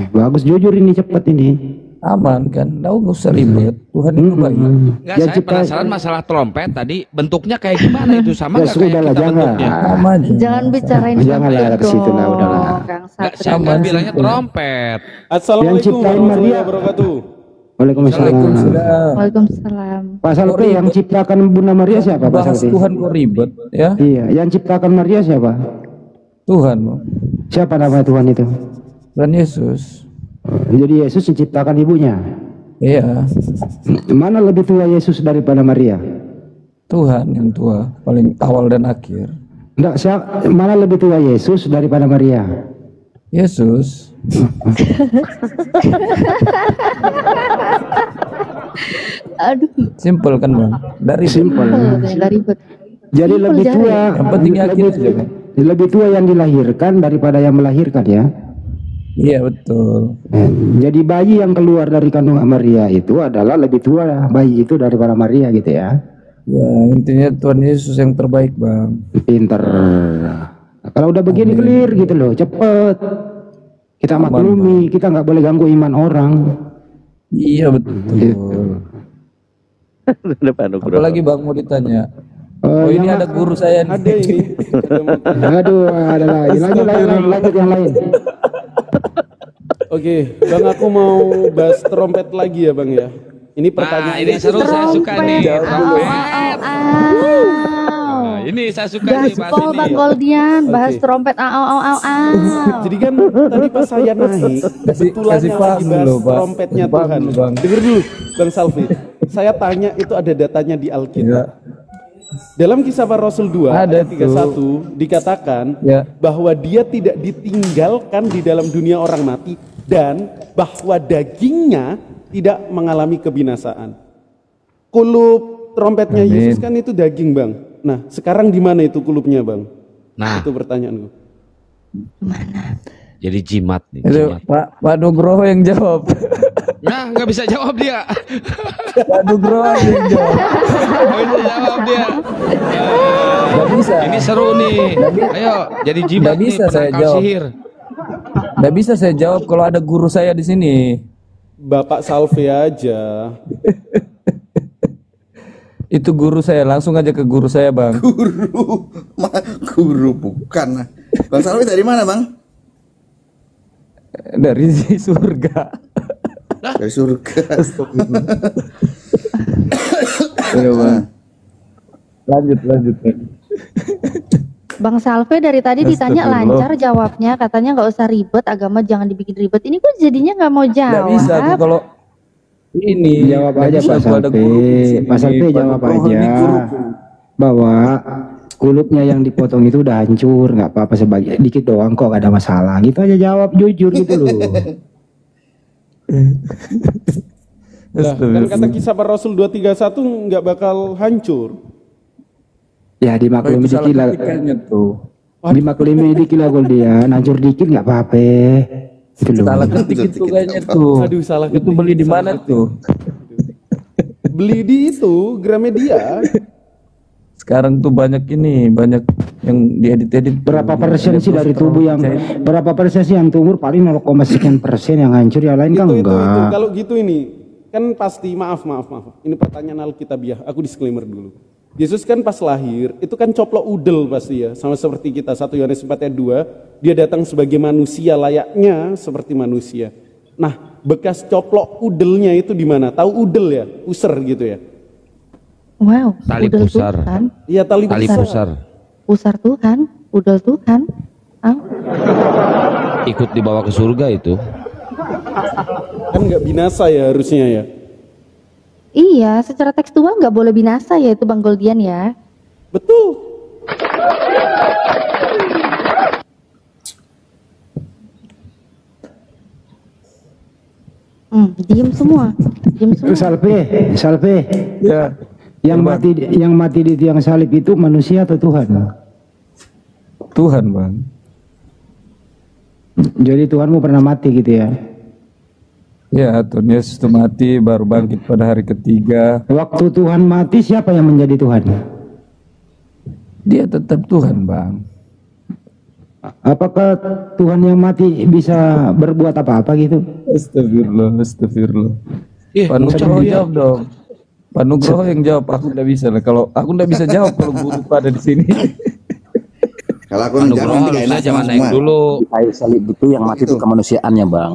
Bagus, jujur ini, cepat ini. aman kan, nggak usah ribet. Tuhan itu baik. Enggak, Ya, saya cipta- penasaran masalah trompet tadi bentuknya kayak gimana itu, sama Ya nggak kayak sudahlah, kita jangan. bentuknya? Sama aja. Jangan bicarain Janganlah trompet ke situ lah, dong, udahlah. Kang Nggak, Satria. saya nggak Aman bilangnya sih. trompet. Assalamualaikum ciptain warahmatullahi Maria. wabarakatuh. Waalaikumsalam. Waalaikumsalam. Waalaikumsalam. Pak Salpe, yang ciptakan Bunda Maria siapa Pak Bahas Salpe? Tuhan kok ribet, ya? Iya, yang ciptakan Maria siapa? Tuhan, Bang. Siapa nama Tuhan itu? Tuhan Yesus, Jadi Yesus menciptakan ibunya. iya, Mana lebih tua Yesus daripada Maria? Tuhan yang tua, paling awal dan akhir. Enggak, mana lebih tua Yesus daripada Maria? Yesus, Aduh, simpel kan, Bang? Dari Simpel. nggak ribet. Jadi Simpel, lebih Jare. tua, Yang penting yakin aja, Bang. lebih tua yang dilahirkan daripada yang melahirkan ya. Iya, betul. Jadi bayi yang keluar dari kandungan Maria itu adalah lebih tua bayi itu daripada Maria gitu ya. Ya, intinya Tuhan Yesus yang terbaik, Bang. Pinter. Nah, kalau udah begini clear gitu loh, cepet. Kita maklumi, kita nggak boleh ganggu iman orang. Iya, betul. Apalagi Bang mau ditanya. Oh, ini ada guru saya nih. Ada ini. Aduh, ada lagi. Lanjut yang lain. Oke, Bang, aku mau bahas trompet lagi ya Bang ya. Ini Nah, pertanyaan. ini seru, saya suka nih. Trompet. Nah, ini saya suka nih bahas Gaspol Bang ini. Goldian, bahas Oke. trompet. Jadi kan tadi pas saya naik, kebetulan kasih yang paham lagi bahas dulu, Pak. trompetnya Kasih paham Tuhan. dulu, Bang. Dengar dulu, Bang Salvi. Saya tanya itu ada datanya di Alkitab. Ya, Dalam Kisah Para Rasul 2 Ada ayat 31 dikatakan Ya. bahwa dia tidak ditinggalkan di dalam dunia orang mati dan bahwa dagingnya tidak mengalami kebinasaan. Kulup trompetnya Amin. Yesus kan itu daging, Bang. Nah, sekarang di mana itu kulupnya, Bang? Nah, Itu pertanyaanku. jadi jimat nih, itu jimat. Pak Nugroho yang jawab. Nah, nggak bisa jawab dia. Pak Nugroho yang jawab. Nggak bisa jawab dia. Gak bisa. Ini seru nih. Ayo, jadi jimat Nggak bisa nih, saya penangkal jawab. sihir. Gak bisa saya jawab kalau ada guru saya di sini. Bapak Salvi aja. Itu guru saya, langsung aja ke guru saya, Bang. Guru bukan. Bang Salwi dari mana, Bang? Dari surga. Dari surga. Udah, Bang. Lanjut. Bang Salve dari tadi ditanya lancar jawabnya, katanya nggak usah ribet, agama jangan dibikin ribet. Ini kok jadinya nggak mau Gak jawab. bisa tuh kalau ini Jawab nggak aja bisa Pak kalau ada Salpe. guru di sini. Pak Salpe Pak jawab Nugroho aja ini guru. bahwa kulupnya yang dipotong itu udah hancur, nggak apa-apa sebagian dikit doang kok, gak ada masalah. Gitu aja jawab jujur gitu loh. Lah, kan kata kisah para Rasul 231 nggak bakal hancur. Ya dimaklumi dikit lah. Dimaklumi dikit lah Goldian, hancur dikit nggak apa-apa. Gitu loh. Salah ketik itu kayaknya tuh. Aduh, salah Itu ketik. beli di mana tuh? Beli di itu Gramedia. Sekarang tuh banyak yang diedit-edit. Berapa persen sih dari tubuh yang berapa persen sih yang tumbuh? Paling 0, sekian persen yang hancur, yang lain kan itu enggak. kalau gitu ini kan pasti maaf. Ini pertanyaan Alkitabiah. Aku disclaimer dulu. Yesus kan pas lahir itu kan coplok udel pasti ya, sama seperti kita. 1 Yohanes 4 ayat 2, dia datang sebagai manusia layaknya seperti manusia. Nah, bekas coplok udelnya itu di mana? Tahu udel ya? User gitu ya. Wow, Tali udel pusar. Tuhan. Iya, tali pusar. pusar. Pusar Tuhan, udel Tuhan. Ikut dibawa ke surga itu. Kan nggak binasa ya harusnya ya. Iya, secara tekstual nggak boleh binasa ya itu Bang Goldian ya. Betul. Diem semua. Salve. Ya. Yang mati di tiang salib itu manusia atau Tuhan? Tuhan, Bang. Jadi Tuhanmu pernah mati gitu ya? Ya, Tuhan Yesus itu mati baru bangkit pada hari ketiga. Waktu Tuhan mati siapa yang menjadi Tuhan? Dia tetap Tuhan, Bang. Apakah Tuhan yang mati bisa berbuat apa-apa gitu? Astagfirullah. Pak Nugroho jawab dong. Pak Nugroho yang jawab, aku nggak bisa. Kalau aku nggak bisa jawab kalau guru pada di sini. Kalau aku Nugroho jawab nanti harusnya enak jangan semua. naik dulu. Kayu salib itu yang mati itu kemanusiaannya, Bang.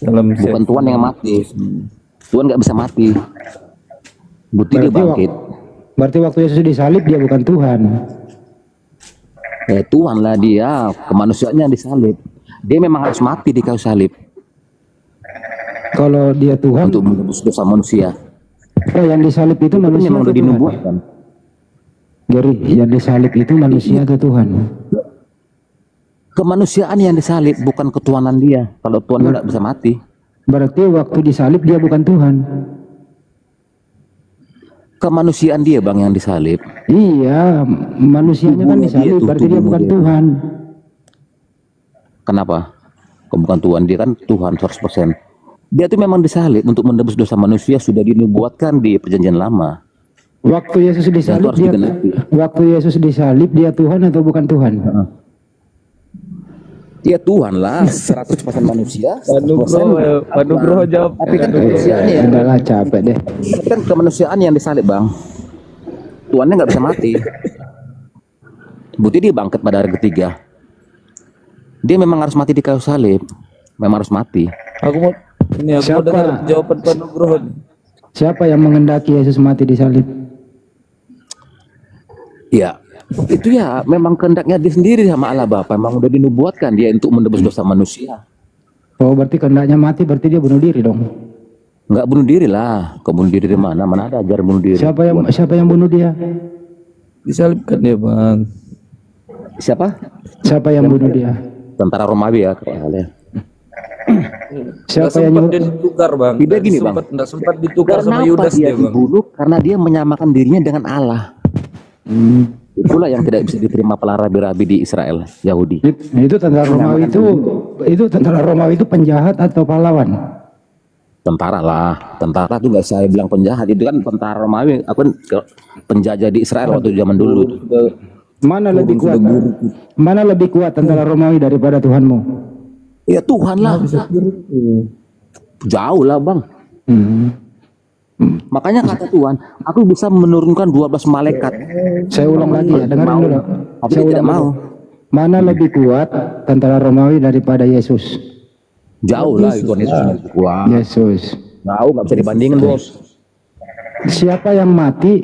Bukan Tuhan yang mati. Tuhan nggak bisa mati. Bukti dia bangkit. Berarti waktu Yesus disalib dia bukan Tuhan. Tuhan lah dia, kemanusiaannya disalib. Dia memang harus mati di kayu salib Kalau dia Tuhan, untuk menebus dosa manusia. yang disalib itu manusia Memang atau udah Tuhan? dinubuatkan. Jadi yang disalib itu manusia atau Tuhan? Kemanusiaan yang disalib, bukan ketuhanan dia. Kalau Tuhan nggak bisa mati. Berarti waktu disalib dia bukan Tuhan. Kemanusiaan dia, Bang, yang disalib. Iya, manusianya kan Tubuhnya disalib, dia, berarti dia tubuhnya bukan dia. Tuhan. Kenapa? Kok bukan Tuhan, dia kan Tuhan 100%. Dia itu memang disalib untuk menebus dosa manusia, sudah dinubuatkan di perjanjian lama. Waktu Yesus disalib harus dia, digenapi. waktu Yesus disalib dia Tuhan atau bukan Tuhan? Dia Tuhan lah, 100% manusia. Pak Nugroho jawab. Tapi kan kemanusiaannya ya. Udahlah capek deh. Tapi kan kemanusiaan yang disalib, Bang. Tuhannya nggak bisa mati. Bukti dia bangkit pada hari ketiga. Dia memang harus mati di kayu salib. Memang harus mati. Aku mau dengar jawaban Pak Nugroho. Siapa yang mengendaki Yesus mati disalib? Ya, itu ya memang kehendaknya dia sendiri sama Allah Bapa. Memang udah dinubuatkan dia untuk menebus dosa manusia. Oh, berarti kehendaknya mati, berarti dia bunuh diri dong. Nggak bunuh diri lah. Kau bunuh diri dari mana? Mana ada ajar bunuh diri? Siapa yang bunuh dia? Disalibkan dia, Bang. Siapa? Siapa yang bunuh dia? Tentara Romawi ya kayaknya. Siapa yang sempat dia ditukar, Bang. Tidak gini, Bang. Nggak sempat ditukar sama Kenapa Yudas dia dia, Bang. dibunuh? Karena dia menyamakan dirinya dengan Allah. Itulah yang tidak bisa diterima para rabi-rabi di Israel, Yahudi. Itu tentara Romawi itu penjahat atau pahlawan? Tentara lah, tentara tuh nggak saya bilang penjahat, itu kan tentara Romawi. Aku kan penjajah di Israel waktu zaman dulu. Mana lebih kuat? Mana lebih kuat tentara Romawi daripada Tuhanmu? Ya Tuhan lah. Jauh lah, Bang. Makanya kata Tuhan, aku bisa menurunkan 12 malaikat. Saya ulang lagi ya, dengarin dulu. Tapi dia tidak mau. Mana lebih kuat tentara Romawi daripada Yesus? Jauh lah itu Yesus. Wah, Yesus. jauh nggak bisa dibandingin, Bos. Siapa yang mati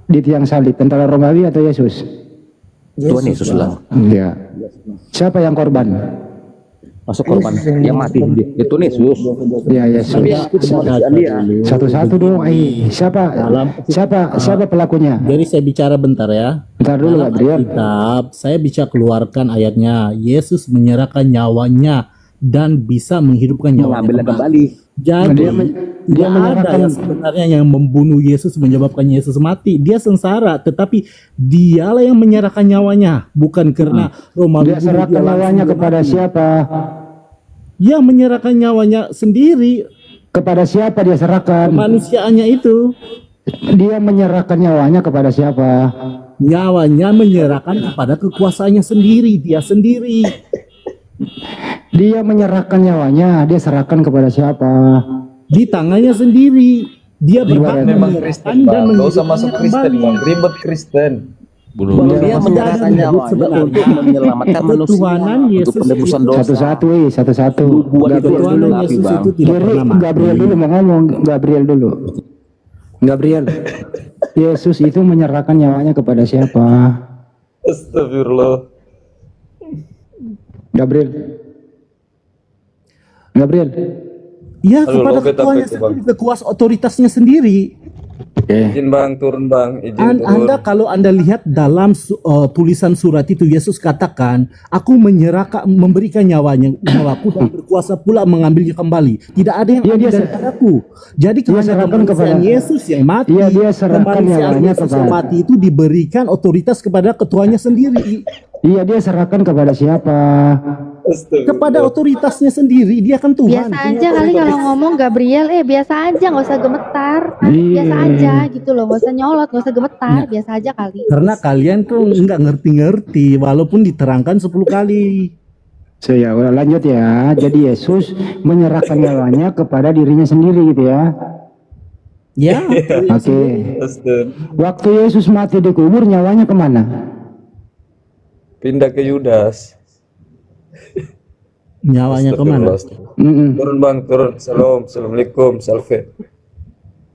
di tiang salib, tentara Romawi atau Yesus? Tuhan Yesus lah. Iya. Siapa yang korban? masuk korban yang mati itu nih Yesus. Ya Yesus. Satu-satu dong. Siapa pelakunya? Jadi saya bicara bentar ya. Bentar dulu Dalam Gabriel. Alkitab, saya bisa keluarkan ayatnya. Yesus menyerahkan nyawanya dan bisa menghidupkan nyawanya Mengambilnya kembali. Jadi Dia tidak ada menyerahkan- yang sebenarnya yang membunuh Yesus menyebabkan Yesus mati. Dia sengsara, tetapi dialah yang menyerahkan nyawanya, bukan karena Romawi Dia serahkan nyawanya kepada siapa? Dia menyerahkan nyawanya sendiri, Kepada siapa dia serahkan? kemanusiaannya itu. Dia menyerahkan nyawanya kepada siapa? Nyawanya menyerahkan kepada kekuasaannya sendiri, dia sendiri. Dia menyerahkan nyawanya, dia serahkan kepada siapa? Di tangannya sendiri. Dia berhak Memang menyerahkan Kristen, dan Bang. Gak usah masuk menghidupkannya Kristen, kembali. Bang. Ribet Kristen. Dia menyerahkan nyawanya untuk menyelamatkan manusia Ketuhanan untuk Yesus penebusan dosa. Satu-satu, satu-satu. Buat itu Gabriel Ketuhanan dulu. Yesus Bang. itu tidak Gary, pernah mati. Gabriel dulu mau ngomong. Gabriel dulu. Gabriel. Yesus itu menyerahkan nyawanya kepada siapa? Astagfirullah. Gabriel. Gabriel. Ya, Aduh, kepada lo beta ketuanya apa itu, Bang? sendiri, kekuasaan otoritasnya sendiri. Izin Bang, turun Bang. Izin turun. Anda kalau Anda lihat dalam tulisan surat itu, Yesus katakan, aku memberikan nyawaku dan berkuasa pula mengambilnya kembali. Tidak ada yang Iya, ambil dia daripadaku. Jadi dia karena serahkan kemanusiaan kepada- Yesus yang mati, Iya, dia serahkan kemanusiaan nyawanya Yesus yang kepada- mati itu diberikan otoritas kepada ketuanya sendiri. Iya, dia serahkan kepada siapa? Kepada otoritasnya sendiri, dia kan Tuhan. Biasa aja kali kalau ngomong Gabriel, biasa aja, nggak usah gemetar. Biasa aja gitu loh, nggak usah nyolot, nggak usah gemetar, biasa aja kali. Karena kalian tuh nggak ngerti-ngerti, walaupun diterangkan 10 kali. So, ya, udah lanjut ya. Jadi Yesus menyerahkan nyawanya kepada dirinya sendiri gitu ya. Ya, Oke. Astagfirullah. Waktu Yesus mati dikubur, nyawanya kemana? Pindah ke Yudas. nyawanya kemana? Mm-mm. Turun Bang, turun. Salam. Assalamualaikum. Salve.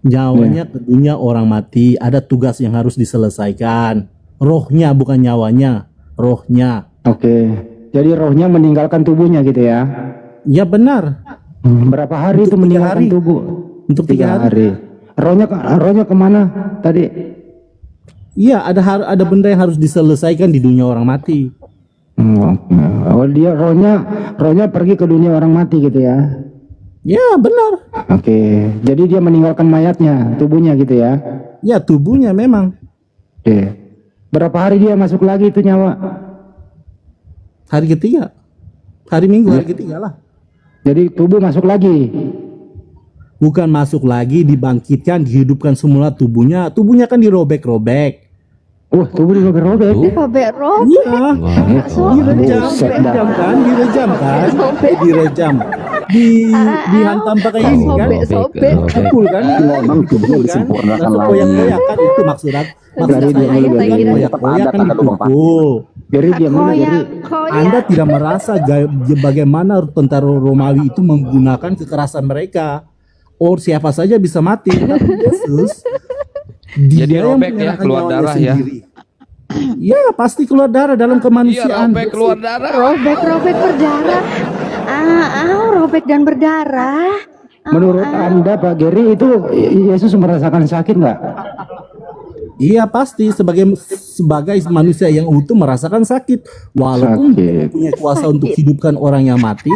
Nyawanya ke dunia orang mati, ada tugas yang harus diselesaikan. Rohnya bukan nyawanya, rohnya. Oke. Jadi rohnya meninggalkan tubuhnya gitu ya. Ya benar. Berapa hari itu Untuk 3 meninggalkan hari. tubuh? Untuk 3 hari. hari. Rohnya kemana tadi? Iya, ada benda yang harus diselesaikan di dunia orang mati. Oh, dia rohnya pergi ke dunia orang mati gitu ya. Ya benar. Oke. Jadi dia meninggalkan mayatnya, tubuhnya gitu ya. Ya tubuhnya memang. Oke. Berapa hari dia masuk lagi itu nyawa? Hari ketiga. Hari Minggu, hari ketiga lah. Jadi tubuh masuk lagi. Bukan masuk lagi, dibangkitkan, dihidupkan semula tubuhnya. Tubuhnya kan dirobek-robek. Tubuh dirobek-robek. Robek-robek. Iya. Direjam, Buset dah. direjam kan, direjam. Dihantam pakai ini kan. Sobek-sobek. Pukul kan. Memang tubuhnya disempurnakan Langsung lagi. koyak-koyakan itu maksudnya. Berarti dia saya dulu, kira. Koyak-koyakan Ada lubang dipukul. Jadi dia mana jadi? Anda tidak merasa bagaimana tentara Romawi itu menggunakan kekerasan mereka. Siapa saja bisa mati, tapi Yesus Jadi dia yang robek ya, menyerahkan keluar nyawanya darah ya. sendiri. Ya pasti keluar darah dalam Iya, kemanusiaan. robek keluar darah. Robek-robek berdarah. Robek dan berdarah. Menurut Anda Pak Gary itu Yesus merasakan sakit nggak? Iya pasti sebagai manusia yang utuh merasakan sakit, walaupun Sakit. punya kuasa untuk hidupkan orang yang mati.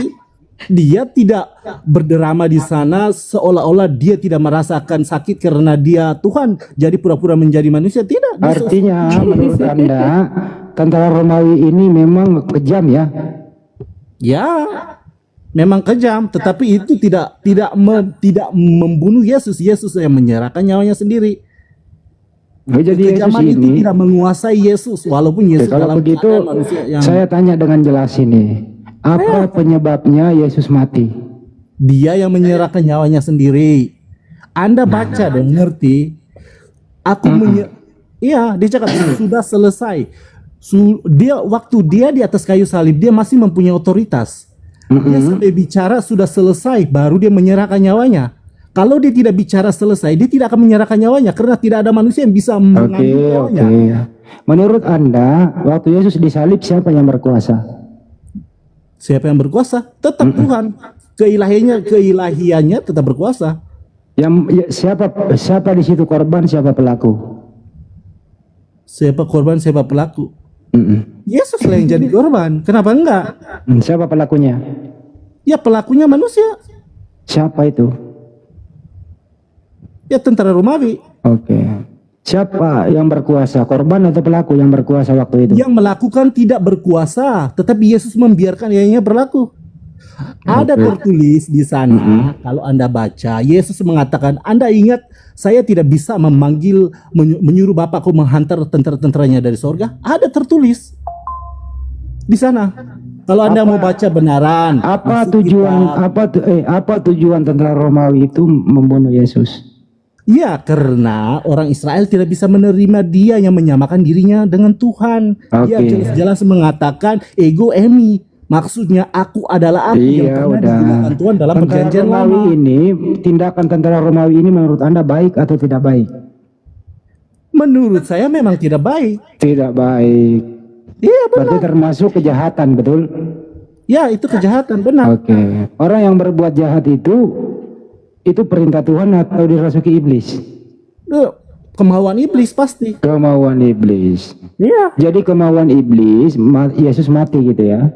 Dia tidak berderama di sana seolah-olah dia tidak merasakan sakit karena dia Tuhan, jadi pura-pura menjadi manusia. Tidak. Artinya menurut Anda tentara Romawi ini memang kejam ya? Ya, memang kejam, tetapi itu tidak membunuh Yesus. Yesus yang menyerahkan nyawanya sendiri. Jadi Yesus Kekejaman itu ini, tidak menguasai Yesus, walaupun Yesus kalau dalam begitu keadaan manusia yang saya tanya dengan jelas ini, apa penyebabnya Yesus mati? dia yang menyerahkan nyawanya sendiri. Anda baca dan ngerti. Iya, dia cakap sudah selesai. Waktu dia di atas kayu salib, dia masih mempunyai otoritas. Dia sampai bicara sudah selesai, baru dia menyerahkan nyawanya. Kalau dia tidak bicara selesai, dia tidak akan menyerahkan nyawanya karena tidak ada manusia yang bisa mengambil nyawanya. Menurut Anda, waktu Yesus disalib siapa yang berkuasa? Siapa yang berkuasa? Tetap Tuhan. Keilahiannya tetap berkuasa. Siapa di situ korban, siapa pelaku? Siapa korban, siapa pelaku? Yesus lah yang jadi korban. Kenapa enggak? Siapa pelakunya? Ya pelakunya manusia. Siapa itu? Ya tentara Romawi. Oke. Siapa yang berkuasa? Korban atau pelaku yang berkuasa waktu itu? Yang melakukan tidak berkuasa, tetapi Yesus membiarkan ianya berlaku. Ada tertulis di sana, kalau Anda baca, Yesus mengatakan, Anda ingat saya tidak bisa menyuruh Bapakku menghantar tentara-tentaranya dari sorga? Ada tertulis di sana. Kalau Anda mau baca benaran. Apa tujuan tentara Romawi itu membunuh Yesus? Ya, karena orang Israel tidak bisa menerima dia yang menyamakan dirinya dengan Tuhan. Dia jelas-jelas mengatakan ego emi. Maksudnya aku adalah aku yang pernah digunakan Tuhan dalam perjanjian lama. Tindakan tentara Romawi ini menurut Anda baik atau tidak baik? Menurut saya memang tidak baik. Tidak baik. Iya benar. Berarti termasuk kejahatan, betul? Ya, itu kejahatan, benar. Oke. Orang yang berbuat jahat itu perintah Tuhan atau dirasuki iblis? Kemauan iblis pasti. Kemauan iblis. Iya. Jadi kemauan iblis, Yesus mati gitu ya?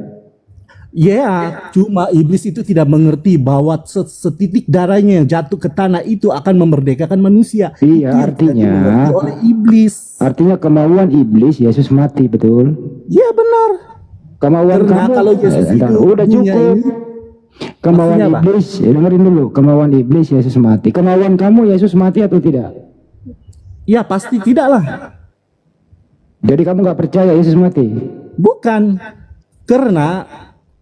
Ya, cuma iblis itu tidak mengerti bahwa setitik darahnya yang jatuh ke tanah itu akan memerdekakan manusia. Iya, artinya oleh iblis. Artinya kemauan iblis Yesus mati, betul? Iya benar. Kemauan kamu kalau Yesus itu udah cukup. Kemauan iblis, dengerin dulu. Kemauan iblis Yesus mati. Kemauan kamu Yesus mati atau tidak? Ya pasti tidak lah. Jadi kamu nggak percaya Yesus mati? Bukan. Karena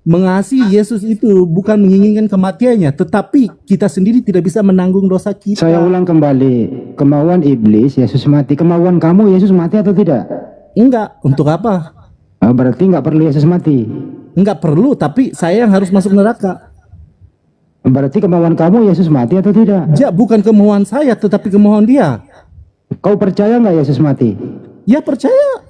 mengasihi Yesus itu bukan menginginkan kematiannya, tetapi kita sendiri tidak bisa menanggung dosa kita. Saya ulang kembali. Kemauan iblis Yesus mati. Kemauan kamu Yesus mati atau tidak? Enggak. Untuk apa? Berarti nggak perlu Yesus mati. Enggak perlu, tapi saya yang harus masuk neraka. Berarti kemauan kamu Yesus mati atau tidak? Ya, bukan kemauan saya, tetapi kemauan dia. Kau percaya nggak Yesus mati? Ya, percaya.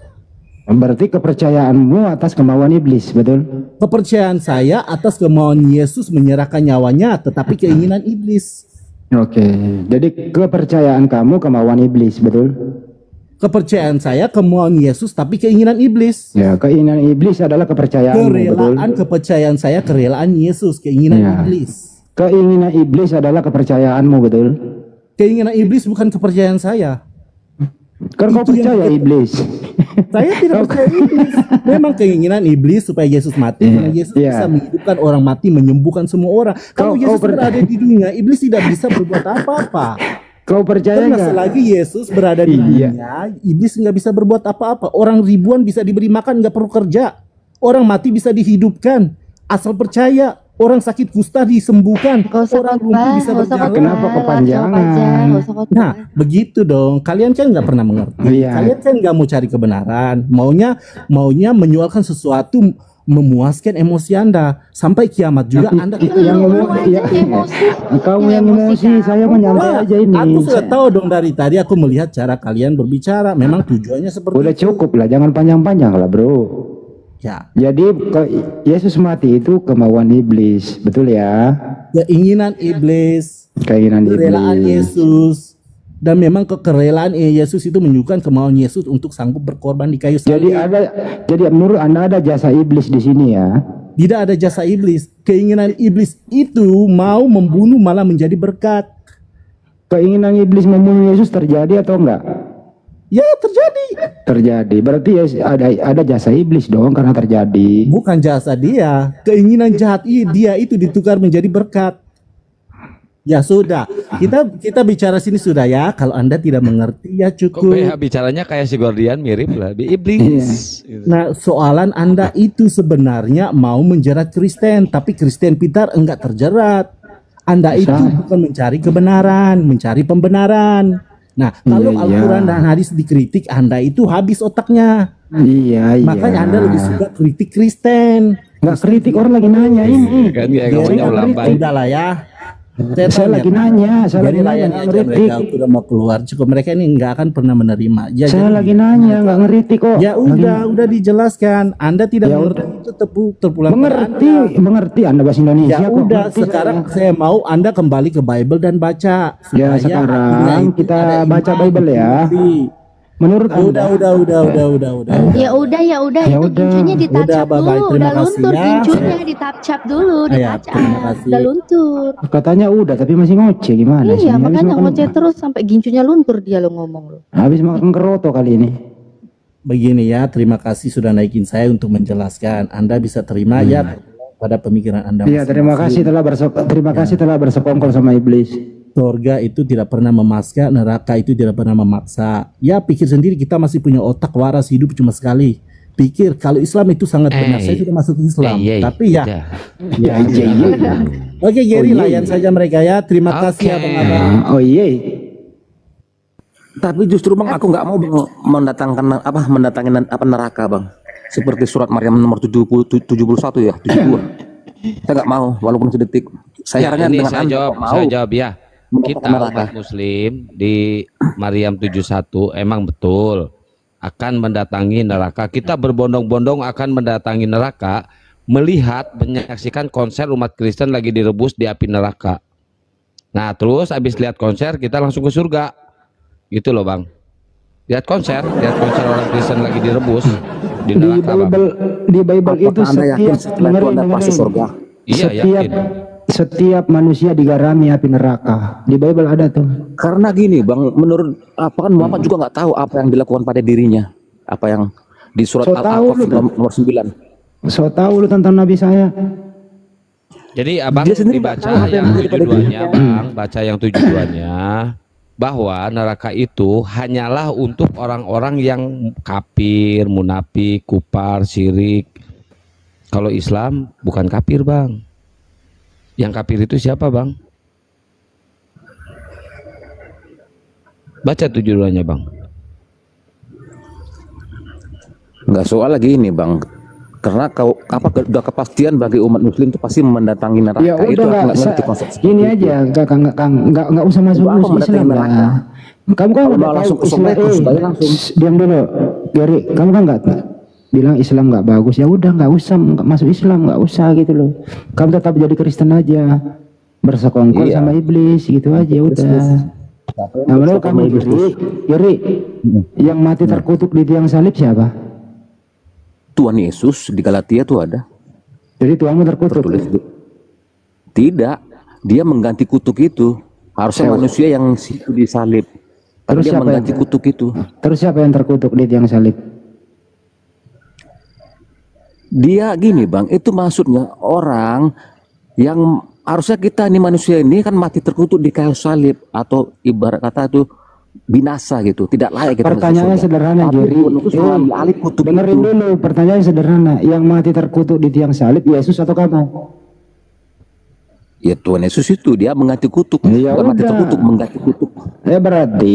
Berarti kepercayaanmu atas kemauan iblis, betul? Kepercayaan saya atas kemauan Yesus menyerahkan nyawanya, tetapi keinginan iblis. Oke, jadi kepercayaan kamu kemauan iblis, betul? Kepercayaan saya kemauan Yesus tapi keinginan iblis. Ya, keinginan iblis adalah kepercayaan. Kerelaan, kepercayaan saya kerelaan Yesus, keinginan iblis. Keinginan iblis adalah kepercayaanmu, betul? Keinginan iblis bukan kepercayaan saya. Kan kau percaya iblis? Saya tidak percaya iblis. Memang keinginan iblis supaya Yesus mati, karena Yesus bisa menghidupkan orang mati, menyembuhkan semua orang. Kalau Yesus berada di dunia, iblis tidak bisa berbuat apa-apa. Kau percaya nggak? Selagi Yesus berada di dunia, iblis nggak bisa berbuat apa-apa. Orang ribuan bisa diberi makan, nggak perlu kerja. Orang mati bisa dihidupkan, asal percaya. Orang sakit kusta disembuhkan, orang lumpuh bisa berjalan. Kenapa kepanjangan? Nah, begitu dong. Kalian kan nggak pernah mengerti. Kalian kan nggak mau cari kebenaran. Maunya menyualkan sesuatu memuaskan emosi Anda sampai kiamat juga. Anda kamu yang emosi, saya menyantai aja ini. Aku sudah tahu dong dari tadi aku melihat cara kalian berbicara. Memang tujuannya seperti udah cukup lah, jangan panjang-panjang lah, bro. Ya. Jadi Yesus mati itu kemauan iblis, betul ya? Keinginan iblis, kerelaan Yesus. Dan memang kerelaan Yesus itu menunjukkan kemauan Yesus untuk sanggup berkorban di kayu salib. Jadi menurut Anda ada jasa iblis di sini ya? Tidak ada jasa iblis. Keinginan iblis itu mau membunuh malah menjadi berkat. Keinginan iblis membunuh Yesus terjadi atau enggak? Ya, terjadi. Terjadi. Berarti ada jasa iblis dong karena terjadi. Bukan jasa dia. Keinginan jahat dia itu ditukar menjadi berkat. Ya sudah, kita bicara sini sudah ya. Kalau Anda tidak mengerti ya cukup. Kok bicaranya kayak si Gordian mirip lah, iblis. Nah, soalan Anda itu sebenarnya mau menjerat Kristen, tapi Kristen Peter enggak terjerat. Anda itu bukan mencari kebenaran, mencari pembenaran. Nah, kalau Al-Quran dan hadis dikritik, Anda itu habis otaknya. Iya. Makanya Anda lebih suka kritik Kristen. Nggak kritik, orang lagi nanya ini. Kan ya, Udah lah ya. Saya lagi nanya, saya lagi Jadi nanya, layan nggak aja ngeritik. mereka udah mau keluar. Cukup mereka ini nggak akan pernah menerima. Ya, Saya jadi lagi nanya, nggak ngeritik kok. ya udah dijelaskan. Anda tidak Ya mengerti itu terpulang pada Mengerti, Anda. mengerti Anda bahasa Indonesia Ya kok. udah, Ngerti sekarang saya. saya mau Anda kembali ke Bible dan baca. Ya Supaya hatinya sekarang itu kita ada baca iman, Bible ya. mengerti. Menurut Anda, Udah. Ya udah Ya itu udah. gincunya Udah, ditacap bye-bye. dulu, Terima udah luntur kasih ya. gincunya ditacap dulu, Ya, ditacap, terima kasih. udah luntur. katanya udah, tapi masih ngoceh gimana sih? Iya, Habis makanya makan- ngoceh terus sampai gincunya luntur dia lo ngomong lo. Habis makan keroto kali ini. Begini ya, terima kasih sudah naikin saya untuk menjelaskan. Anda bisa terima ya pada pemikiran Anda. Iya, terima kasih telah bersekongkol sama iblis. Surga itu tidak pernah memaksa, neraka itu tidak pernah memaksa. Ya pikir sendiri, kita masih punya otak waras, hidup cuma sekali. Pikir kalau Islam itu sangat benar, saya sudah masuk Islam. Tapi ya, Ya, oke Gary, layan saja mereka ya. Terima kasih abang-abang. Oh iya. Tapi justru bang, aku nggak mau bang mendatangi neraka bang. Seperti surat Maryam nomor 71 ya, 72. Saya nggak mau, walaupun sedetik. Saya Ya, herannya ini dengan saya Anda jawab, kok mau. saya jawab ya. Kita neraka. umat muslim di Maryam 71 emang betul akan mendatangi neraka. Kita berbondong-bondong akan mendatangi neraka, melihat, menyaksikan konser umat Kristen lagi direbus di api neraka. Nah terus habis lihat konser kita langsung ke surga. Gitu loh bang. Lihat konser orang Kristen lagi direbus di neraka bang. Di Bible itu Apakah Anda yakin setelah itu Anda pasti surga? Iya yakin. Setiap manusia digarami api neraka. Di Bible ada tuh. Karena gini bang, menurut apa kan Muhammad juga nggak tahu apa yang dilakukan pada dirinya, apa yang di surat So tahu Al-A'raf lu, nomor 9. So tahu lu tentang Nabi saya. Jadi abang Dia sendiri dibaca nggak tahu apa yang yang terjadi pada tujuannya dirinya. bang, baca yang tujuannya bahwa neraka itu hanyalah untuk orang-orang yang kafir, munafik, kufar, syirik. Kalau Islam bukan kafir bang. Yang kafir itu siapa bang? Baca tujuannya bang. Nggak soal lagi ini bang, karena kau udah kepastian bagi umat muslim itu pasti mendatangi neraka. Ya Itu udah aku nggak nggak ngerti konsep ini seperti itu. aja nggak usah masuk Untuk apa mendatangi Islam neraka? lah. Kamu kan Kalau udah mau langsung tahu ke surga, Islam. ke surga langsung. Diam dulu, Gary. Kamu kan nggak bilang Islam nggak bagus. Ya udah nggak usah nggak masuk Islam, nggak usah gitu loh. Kamu tetap jadi Kristen aja, bersekongkol Iya. sama iblis gitu aja udah. Nah menurut kamu Gary, yang mati terkutuk di tiang salib siapa? Tuhan Yesus di Galatia tuh ada. Jadi Tuhanmu terkutuk. Tertulis itu. Tidak, dia mengganti kutuk itu. Harusnya manusia yang situ disalib. Tapi Terus dia siapa mengganti yang- kutuk itu. Terus siapa yang terkutuk di tiang salib? Dia gini bang, itu maksudnya orang yang harusnya kita nih manusia ini kan mati terkutuk di kayu salib, atau ibarat kata itu binasa gitu, tidak layak kita masuk Pertanyaannya surga. sederhana, Tapi Gary. Tuhan Yesus mengambil alih kutuk Dengerin itu. dulu, pertanyaan sederhana. Yang mati terkutuk di tiang salib, Yesus atau kamu? Ya Tuhan Yesus itu dia mengganti kutuk, Ya bukan mati udah. terkutuk, mengganti kutuk. Ya berarti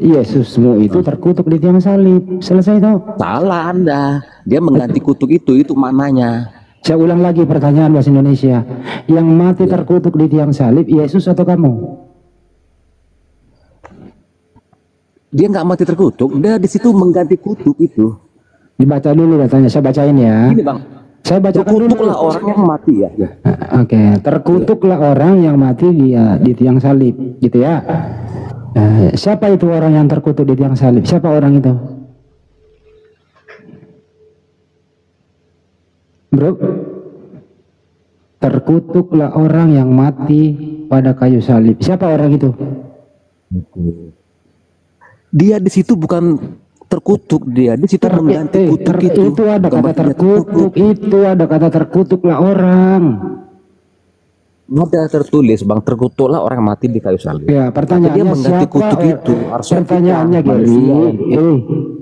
Yesusmu itu terkutuk di tiang salib. Selesai toh? Salah Anda, dia mengganti kutuk itu mananya. Saya ulang lagi pertanyaan bahasa Indonesia. Yang mati terkutuk di tiang salib, Yesus atau kamu? Dia nggak mati terkutuk, dia di situ mengganti kutuk itu. Dibaca dulu katanya, saya bacain ya. Gini bang, Saya bacakan dulu. terkutuklah orang yang mati ya. Oke, terkutuklah orang yang mati di tiang salib, gitu ya. Siapa itu orang yang terkutuk di tiang salib? Siapa orang itu? Bro, terkutuklah orang yang mati pada kayu salib. Siapa orang itu? Dia di situ bukan terkutuk, dia di situ mengganti kutuk itu. Itu ada Bukan kata berarti dia terkutuk, itu ada kata terkutuklah orang. Ada tertulis bang, terkutuklah orang mati di kayu salib. Ya, Tapi dia pertanyaannya mengganti siapa? kutuk itu. Harusnya Pertanyaannya kita, Gary, manusia.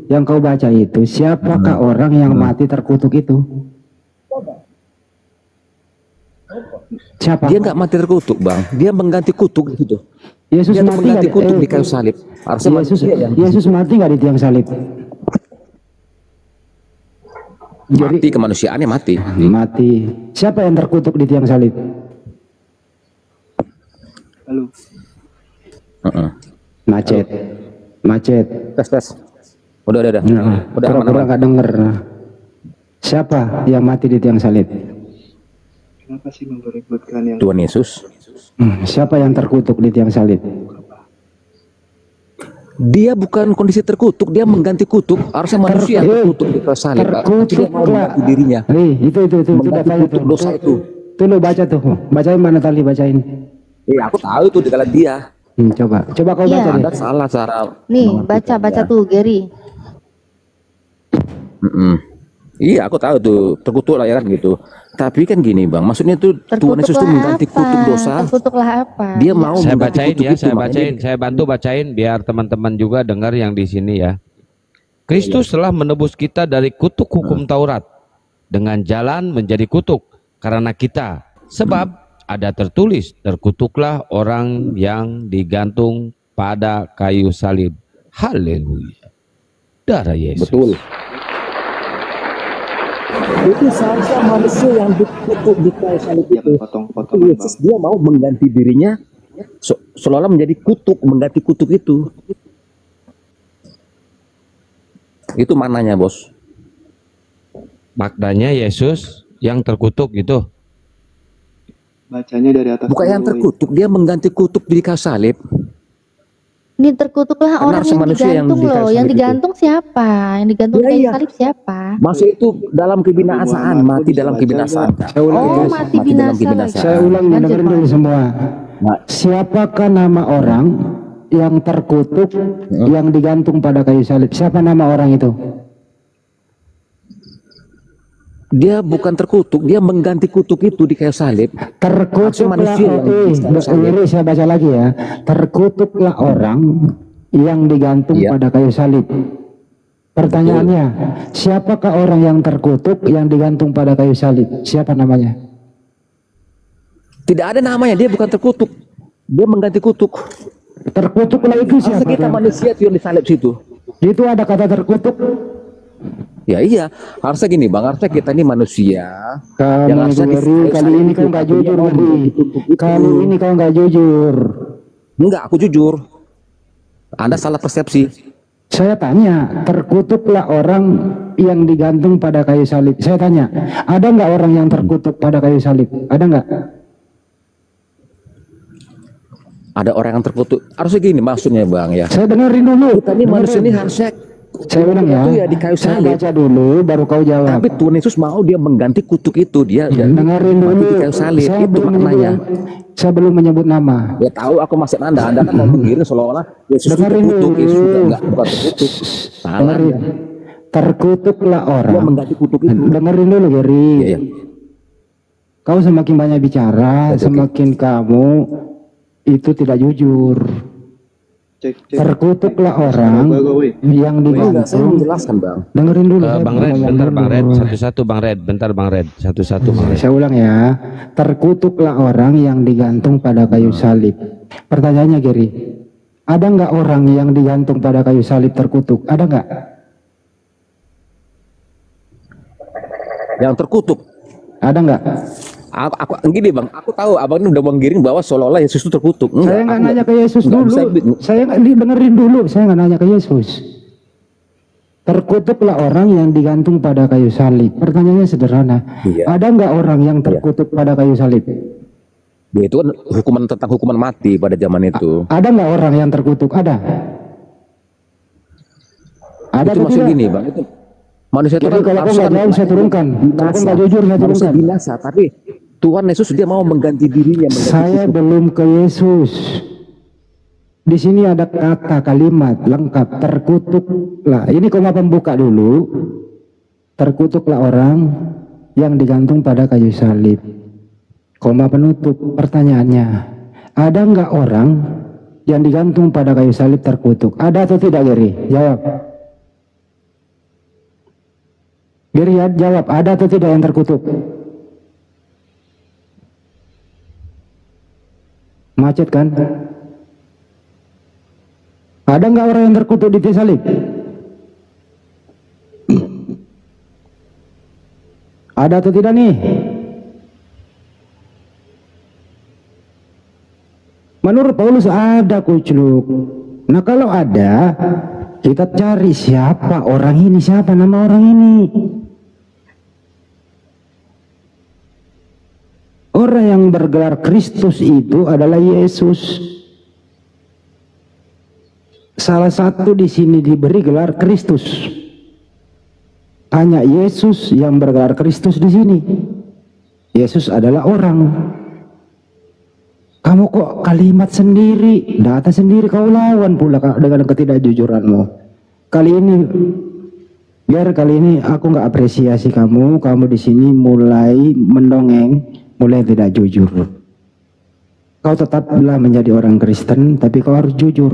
yang kau baca itu, siapakah orang yang mati terkutuk itu? Siapa? Dia nggak mati terkutuk bang, dia mengganti kutuk gitu. Yesus Dia tuh mati mengganti nggak? kutuk di kayu salib. Harusnya manusia yang Yesus mati nggak di tiang salib? mati, kemanusiaannya mati. Mati. Siapa yang terkutuk di tiang salib? Macet. Macet. Tes. Udah. Udah Pura-pura aman. nggak denger. Siapa yang mati di tiang salib? Kenapa sih mempeributkan yang Tuhan Yesus. Siapa yang terkutuk di tiang salib? Dia bukan kondisi terkutuk, dia mengganti kutuk. Harusnya manusia yang terkutuk di kayu salib. Tapi dia mau mengganti dirinya. Itu sudah tanya tuh. Dosa itu. Tuh lo baca tuh. Bacain mana tali bacain. Aku tahu itu di Galatia. Coba kau Iya. baca deh. Ada salah cara. Nih, baca tuh Gary. Iya, aku tahu tuh terkutuk lah ya kan gitu. Tapi kan gini bang, maksudnya tuh Tuhan Yesus tuh mengganti kutuk dosa. Terkutuklah apa? Dia mau Saya mengganti bacain kutuk ya, itu, saya makanya bacain, saya bantu bacain biar teman-teman juga dengar yang di sini ya. Kristus telah menebus kita dari kutuk hukum Taurat dengan jalan menjadi kutuk karena kita. Sebab ada tertulis, terkutuklah orang yang digantung pada kayu salib. Haleluya. Darah Yesus. Betul. Itu seharusnya manusia yang dikutuk di kayu salib itu. Yesus dia mau mengganti dirinya seolah-olah menjadi kutuk, mengganti kutuk itu. Itu maknanya, Bos. Maknanya Yesus yang terkutuk gitu. bacanya dari atas? Bukan yang terkutuk, dia mengganti kutuk di kayu salib. Ini terkutuklah orang yang digantung loh. Yang digantung siapa? Yang digantung kayu salib siapa? Masuk itu dalam kebinasaan, mati dalam kebinasaan. Mati binasa. Saya ulang dengerin dulu semua. Siapakah nama orang yang terkutuk yang digantung pada kayu salib? Siapa nama orang itu? Dia bukan terkutuk, dia mengganti kutuk itu di kayu salib. Terkutuklah manusia ini saya baca lagi ya. Terkutuklah orang yang digantung pada kayu salib. Pertanyaannya, siapakah orang yang terkutuk yang digantung pada kayu salib? Siapa namanya? Tidak ada namanya, dia bukan terkutuk. Dia mengganti kutuk. Terkutuklah itu siapa? Kita manusia yang disalib situ. Itu ada kata terkutuk. Ya iya, harusnya gini bang, harusnya kita ini manusia. Kali ini kau nggak jujur, kali ini kau nggak jujur. Enggak, aku jujur. Anda salah persepsi. Saya tanya, terkutuklah orang yang digantung pada kayu salib. Saya tanya, ada nggak orang yang terkutuk pada kayu salib? Ada nggak? Ada orang yang terkutuk. Harusnya gini maksudnya bang ya. Saya dengerin dulu. Kita ini manusia ini harusnya. Saya ulang ya. Di kayu saya salib. baca dulu, baru kau jawab. Tapi Tuhan Yesus mau dia mengganti kutuk itu. Dia dengerin dulu. di kayu salib. Saya itu maknanya. Saya belum menyebut nama. Ya tahu aku maksud Anda. Anda kan mau mengirim seolah-olah Yesus terkutuk. Yesus bukan terkutuk. Salah. Terkutuklah orang. Dia mengganti kutuk itu. Dengerin dulu, Gary. Ya. Kau semakin banyak bicara, semakin kamu itu tidak jujur. Terkutuklah orang yang digantung. Menjelaskan bang. Dengerin dulu. Bang Red, bentar Bang Red, satu-satu Bang Red, bentar Bang Red, satu-satu Bang Red. Saya ulang ya. Terkutuklah orang yang digantung pada kayu salib. Pertanyaannya Gary, ada nggak orang yang digantung pada kayu salib terkutuk? Ada nggak? Yang terkutuk. Ada nggak? Aku gini bang, aku tahu abang ini udah menggiring bahwa seolah-olah Yesus itu terkutuk. Saya nggak nanya ke Yesus dulu. Saya nggak dengerin dulu. Saya nggak nanya ke Yesus. Terkutuklah orang yang digantung pada kayu salib. Pertanyaannya sederhana. Iya. Ada nggak orang yang terkutuk pada kayu salib? Ya, itu kan hukuman tentang hukuman mati pada zaman itu. Ada nggak orang yang terkutuk? Ada. Ada itu maksud gini bang. Itu manusia itu kan kalau aku nggak jawab saya turunkan. Kalau aku nggak jujur saya turunkan. Binasa, tapi Tuhan Yesus dia mau mengganti dirinya. Saya belum ke Yesus. Di sini ada kata kalimat lengkap terkutuklah. Ini koma pembuka dulu. Terkutuklah orang yang digantung pada kayu salib. Koma penutup. Pertanyaannya, ada nggak orang yang digantung pada kayu salib terkutuk? Ada atau tidak, Gary? Jawab. Gary, jawab. Ada atau tidak yang terkutuk? Macet kan? Ada nggak orang yang terkutuk di tiang salib? Ada atau tidak nih? Menurut Paulus ada kucluk. Nah kalau ada, kita cari siapa orang ini, siapa nama orang ini. Orang yang bergelar Kristus itu adalah Yesus. Salah satu di sini diberi gelar Kristus. Hanya Yesus yang bergelar Kristus di sini. Yesus adalah orang. Kamu kok kalimat sendiri, data sendiri kau lawan pula dengan ketidakjujuranmu. Kali ini aku nggak apresiasi kamu di sini mulai mendongeng, mulai tidak jujur. Kau tetaplah menjadi orang Kristen, tapi kau harus jujur.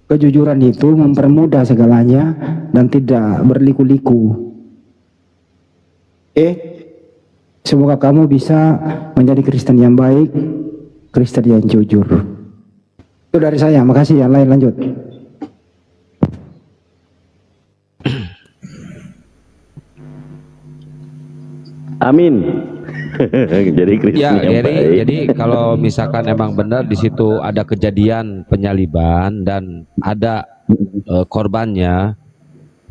Kejujuran itu mempermudah segalanya dan tidak berliku-liku. Semoga kamu bisa menjadi Kristen yang baik, Kristen yang jujur. Itu dari saya, makasih. Yang lain lanjut. Amin. Jadi Kristen Ya, yang baik. jadi kalau misalkan emang benar di situ ada kejadian penyaliban dan ada korbannya,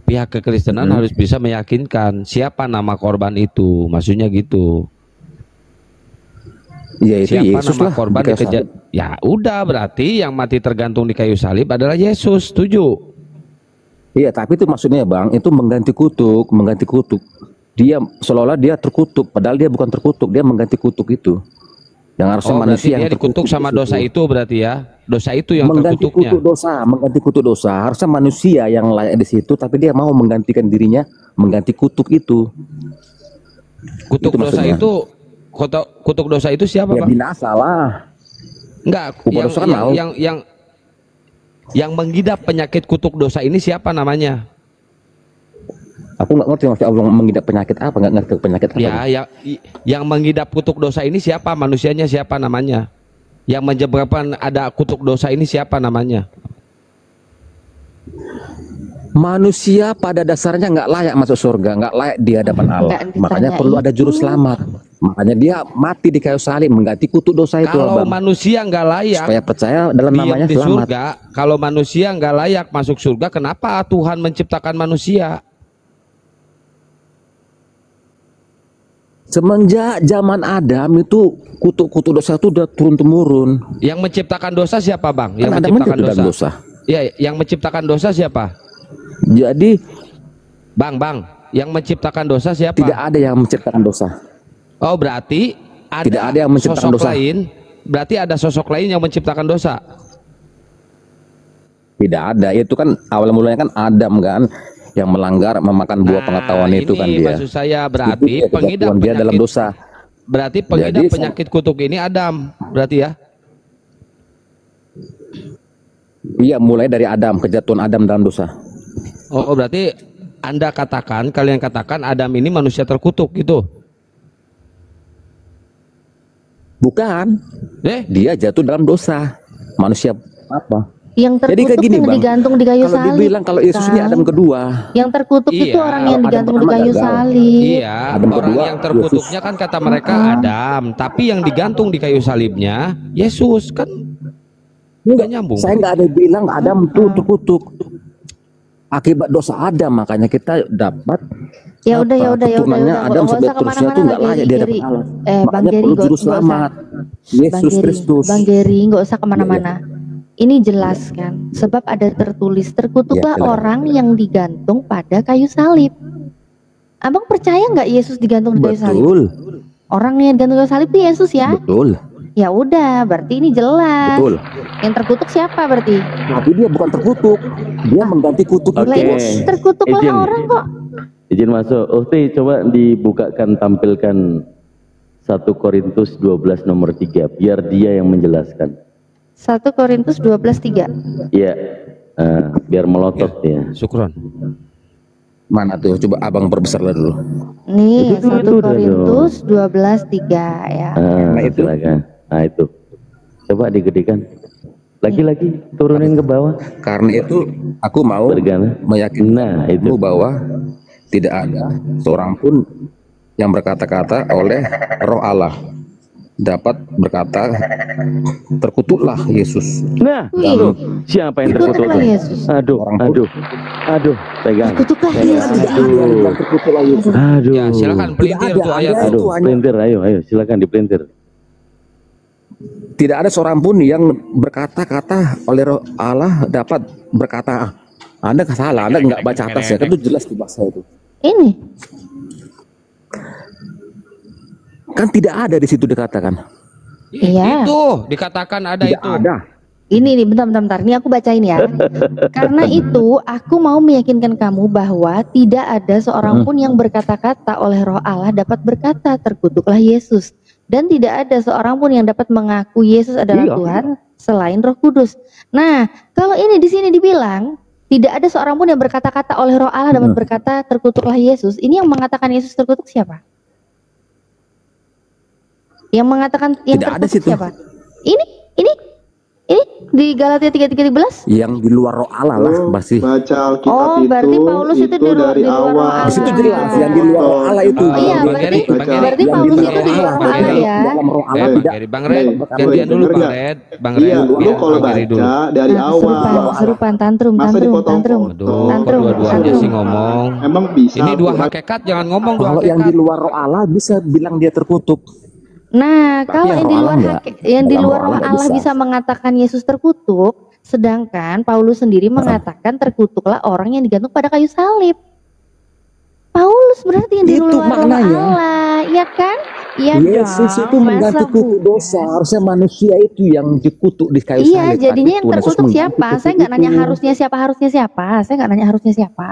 pihak kekristenan harus bisa meyakinkan siapa nama korban itu, maksudnya gitu. Ya itu Siapa Yesus nama lah, korban di kayu salib. ya udah, berarti yang mati tergantung di kayu salib adalah Yesus. Setuju? Iya, tapi itu maksudnya Bang, itu mengganti kutuk. Dia seolah-olah dia terkutuk, padahal dia bukan terkutuk, dia mengganti kutuk itu. Yang harusnya Oh, berarti manusia dia yang dikutuk sama dosa itu berarti ya? Dosa itu yang mengganti terkutuknya. mengganti kutuk dosa. Harusnya manusia yang layak di situ, tapi dia mau menggantikan dirinya, mengganti kutuk itu. Kutuk Itu dosa maksudnya. itu, kutuk dosa itu siapa, Ya Bang? binasa lah. Enggak, Kutuk dosa kan mau. yang mengidap penyakit kutuk dosa ini siapa namanya? Aku nggak ngerti maksud Allah mengidap penyakit apa, nggak ngerti penyakit apa. Ya, yang mengidap kutuk dosa ini siapa? Manusianya siapa namanya? Yang menyebabkan ada kutuk dosa ini siapa namanya? Manusia pada dasarnya nggak layak masuk surga, nggak layak di hadapan Allah. Makanya perlu ada juru selamat. Makanya dia mati di kayu salib mengganti kutuk dosa itu. Kalau Abang. manusia nggak layak, Supaya percaya dalam diam namanya di selamat. surga. Kalau manusia nggak layak masuk surga, kenapa Tuhan menciptakan manusia? Semenjak zaman Adam itu kutuk-kutuk dosa itu udah turun-temurun. Yang menciptakan dosa siapa, Bang? Yang Kan Adam menciptakan itu dosa. dalam dosa. Ya, yang menciptakan dosa siapa? Jadi Bang, yang menciptakan dosa siapa? tidak ada yang menciptakan dosa. Oh, berarti ada, Tidak ada yang menciptakan sosok dosa. lain. Berarti ada sosok lain yang menciptakan dosa. Tidak ada. Itu kan awal mulanya kan Adam kan yang melanggar memakan buah pengetahuan itu kan Ini dia. maksud saya berarti Itu dia pengidap kejatuhan dia dalam penyakit dosa. Berarti pengidap Jadi, penyakit kutuk ini Adam, berarti ya? Iya, mulai dari Adam, kejatuhan Adam dalam dosa. Oh, berarti kalian katakan Adam ini manusia terkutuk gitu? Bukan. Dia jatuh dalam dosa. Manusia apa? Yang Jadi terkutuk kayak gini, yang Bang. digantung di kayu Kalau salib. dibilang kalau Yesus ini kan? Adam kedua. Yang terkutuk itu orang yang Adam digantung di pertama kayu gagal. salib. Iya, Adam orang kedua, yang terkutuknya kan kata mereka Adam, tapi yang digantung di kayu salibnya Yesus kan nggak nyambung. Saya nggak ada bilang Adam itu terkutuk. Akibat dosa Adam, makanya kita dapat Ya udah. keturunannya Adam Nggak sampai usah terusnya kemana-mana tuh nggak lah, layak di hadapan Allah. Bang Makanya Geri, perlu nggak juru usah. selamat. Yesus Kristus. Bang Geri, nggak usah kemana-mana. Ini jelas kan, sebab ada tertulis terkutuklah Ya, jelas. orang yang digantung pada kayu salib. Abang percaya nggak Yesus digantung di kayu salib? Betul, Orang yang digantung di kayu salib itu Yesus ya? betul, Ya udah, berarti ini jelas. betul. Yang terkutuk siapa berarti? Tapi dia bukan terkutuk, dia mengganti kutuk Lah itu. ini terkutuklah Izin. orang kok. Izin masuk. Ukti coba dibukakan tampilkan 1 Korintus 12 nomor 3 biar dia yang menjelaskan. 1 Korintus 12:3. Iya. Biar melotot ya. Syukron. Mana tuh? Coba abang perbesar dulu. Nih, Itu 1 udah Korintus 12:3 ya. Itu. Silakan. Nah itu. Coba digedekan. Lagi-lagi turunin ke bawah. Karena itu aku mau meyakinkan itu bahwa tidak ada seorang pun yang berkata-kata oleh Roh Allah. dapat berkata, terkutuklah Yesus. Nah, Lalu siapa yang terkutuk? Terkutuklah Yesus. Aduh, pegang. Terkutuklah Yesus. Aduh. Ya, silakan pelintir tuh ayat itu. Pelintir, ayo, silakan dipelintir. Tidak ada seorang pun yang berkata-kata oleh Roh Allah dapat berkata, Anda salah, Anda nggak baca atas ya, kan itu jelas di bahasa itu. Ini. Kan tidak ada di situ dikatakan. Iya. Itu dikatakan ada Tidak itu. ada. Ini nih, bentar. Ini aku bacain ya. Karena itu, aku mau meyakinkan kamu bahwa tidak ada seorang pun yang berkata-kata oleh Roh Allah dapat berkata, terkutuklah Yesus. Dan tidak ada seorang pun yang dapat mengaku Yesus adalah Tuhan selain Roh Kudus. Nah, kalau ini di sini dibilang tidak ada seorang pun yang berkata-kata oleh Roh Allah dapat berkata, terkutuklah Yesus. Ini yang mengatakan Yesus terkutuk siapa? Yang mengatakan yang Tidak ada terkutuk situ. siapa? Ini di Galatia 3:13. Yang di luar Roh Allah lah pasti. Baca Alkitab Oh, berarti Paulus itu di luar dari Roh awal. Allah. Di situ jelas yang di luar Roh Allah itu. Iya, Bang Geri, berarti Bang Paulus Geri, itu di luar Roh Allah ya. Dalam Roh Allah Bang tidak. Geri, Bang Red, gantian dulu Bang Red, Bang Red. Iya, lu Ya, kalau Bang Geri dulu. baca dari awal. Kesurupan, tantrum. Masa dipotong? Aduh, Tantrum. kedua-duanya sih ngomong. Emang bisa. Ini dua hakikat, jangan ngomong dua Kalau yang di hakikat. luar Roh Allah bisa bilang dia terkutuk. Nah, Tapi kalau yang yang di Roh luar Allah yang di Dalam luar Roh Roh Allah Allah bisa. bisa mengatakan Yesus terkutuk, sedangkan Paulus sendiri mengatakan terkutuklah orang yang digantung pada kayu salib. Paulus berarti yang di Itu luar Roh maknanya. Allah, ya kan? Iya Yesus dong, itu mengganti masa kutuk dosa. Harusnya manusia itu yang dikutuk di kayu Iya, salib. jadinya Tapi yang Tuhan Yesus terkutuk mengganti siapa? kutuk Saya nggak nanya itu. harusnya siapa. Saya nggak nanya harusnya siapa.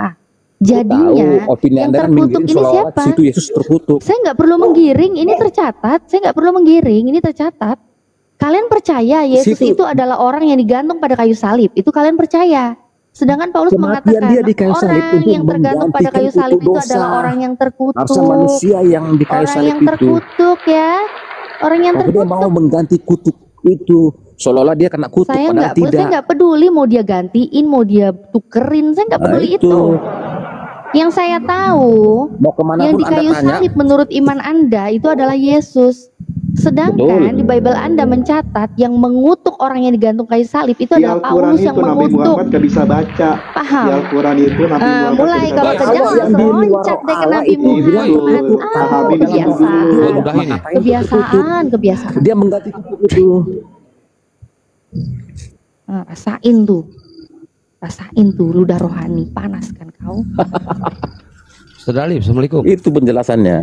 Tahu, Jadinya opini yang Anda kan terkutuk menggiring ini seolah-olah siapa? di situ Yesus terkutuk. Saya nggak perlu menggiring, ini tercatat. Saya nggak perlu menggiring, ini tercatat. Kalian percaya Yesus Situ. itu adalah orang yang digantung pada kayu salib? Itu kalian percaya? Sedangkan Paulus Kematian mengatakan dia di kayu salib orang itu yang tergantung pada kayu menggantikan salib kutuk itu dosa. adalah orang yang terkutuk. Harusnya manusia yang di kayu Orang salib yang itu. terkutuk ya, orang yang Tapi dia terkutuk. mau mengganti kutuk itu. Seolah-olah dia kena kutuk, Saya padahal tidak. nggak peduli mau dia gantiin, mau dia tukerin, saya nggak Nah, peduli itu. itu. Yang saya tahu, Mau kemana yang pun di Anda kayu tanya, salib menurut iman Anda itu adalah Yesus. Sedangkan Betul. di Bible Anda mencatat yang mengutuk orang yang digantung kayu salib itu Di adalah Al-Quran Paulus itu yang Nabi mengutuk. Muhammad gak bisa baca. Paham? Di Al-Quran itu Nabi Muhammad Mulai gak bisa kalau baca. kerja Kalau yang di luar loncat deh ke Allah Nabi itu Muhammad. itu sahabat dalam Kebiasaan, dulu. Udah ini. kebiasaan. dia mengganti kutuk itu. Rasain tuh, ludah rohani panas kan kau. Saudara Ali, Assalamualaikum. Itu penjelasannya.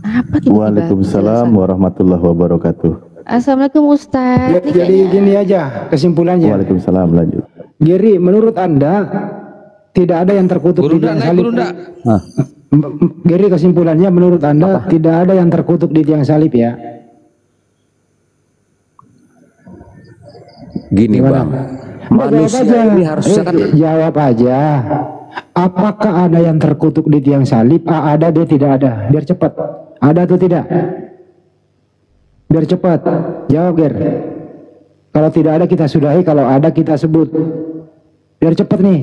Apa tiba-tiba Waalaikumsalam penjelasan? warahmatullahi wabarakatuh. Assalamualaikum Ustaz. Ini Jadi kayaknya- gini aja kesimpulannya. Waalaikumsalam, lanjut. Giri, menurut Anda tidak ada yang terkutuk di Gurunda, tiang naik salib. Gurunda. Giri, kesimpulannya menurut Anda tidak ada yang terkutuk di tiang salib ya. Gini Gimana? Bang, Mbak, jawab manusia aja. ini harusnya kan Jawab aja. Apakah ada yang terkutuk di tiang salib? Ada, dia tidak ada. Biar cepat. Ada atau tidak? Biar cepat. Jawab, Ger. Kalau tidak ada kita sudahi, kalau ada kita sebut. Biar cepat nih.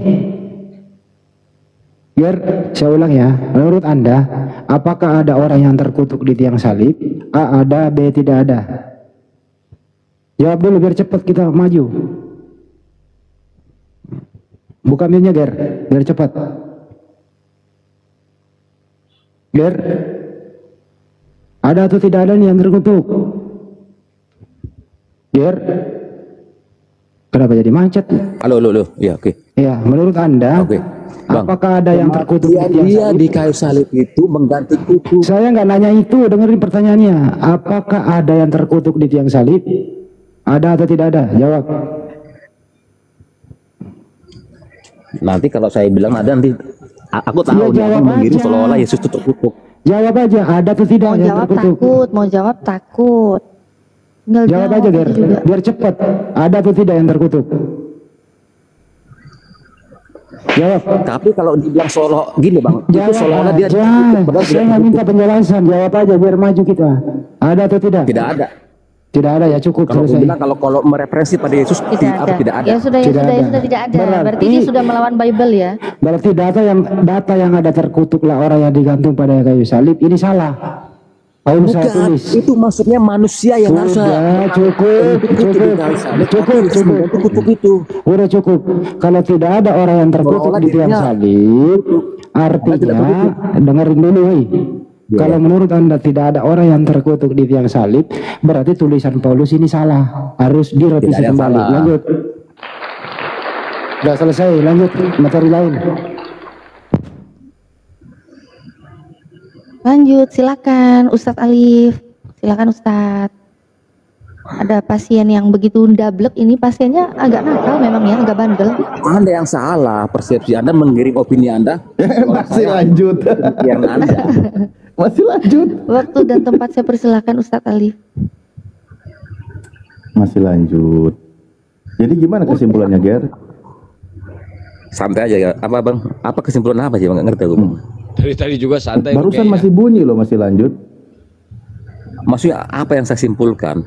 Ger, saya ulang ya. Menurut Anda, apakah ada orang yang terkutuk di tiang salib? A ada, B tidak ada. Jawab dulu biar cepat kita maju. Buka mic-nya, Ger, biar cepat. Ger, ada atau tidak ada nih yang terkutuk? Ger, kenapa jadi macet? halo, ya oke. Ya, menurut Anda, Oke, Bang. apakah ada yang terkutuk di Kematian tiang dia salib? di kayu salib itu mengganti kutuk. Saya nggak nanya itu, dengerin pertanyaannya. Apakah ada yang terkutuk di tiang salib? Ada atau tidak ada? Jawab. Nanti kalau saya bilang ada nanti aku tahu Iya, dia jawab akan menggiring aja. seolah-olah Yesus itu terkutuk. Jawab aja, ada atau tidak Mau yang jawab terkutuk? takut, mau jawab takut. Tinggal Jawab aja, Ger, juga. biar cepat. Ada atau tidak yang terkutuk? Jawab. Tapi kalau dibilang seolah gini Bang, itu Jawab seolah-olah dia aja. terkutuk, padahal Saya tidak nggak minta terkutuk. penjelasan. Jawab aja biar maju kita. Ada atau tidak? Tidak ada. Tidak ada ya, cukup Kalau aku selesai. bilang kalau mereferensi pada Yesus Tidak tidak ada. tidak ada. Ya sudah Tidak ada. tidak ada. Berarti- Berarti dia sudah melawan Bible ya. Berarti data yang ada terkutuklah orang yang digantung pada kayu salib ini salah. Paulus saya Bukan, tulis. itu maksudnya manusia yang harus Sudah cukup. itu. Udah cukup. Kalau tidak ada orang yang terkutuk di tiang salib, artinya dengerin dulu, woi. Kalau menurut Anda tidak ada orang yang terkutuk di tiang salib, berarti tulisan Paulus ini salah. Harus direvisi kembali. Lanjut. Sudah selesai, lanjut materi lain. Lanjut, silakan Ustadz Alif. Silakan Ustadz. Ada pasien yang begitu dablek, ini pasiennya agak nakal memang ya, agak bandel. Anda yang salah, persepsi Anda mengirim opini Anda. Masih lanjut. Yang Anda. Masih lanjut. Waktu dan tempat saya persilakan Ustadz Alif. Masih lanjut. Jadi gimana kesimpulannya, Ger? Santai aja ya. Apa Bang? Apa kesimpulan apa sih? Nggak ngerti aku. Dari tadi juga santai. Barusan masih bunyi loh, masih lanjut. Maksudnya apa yang saya simpulkan?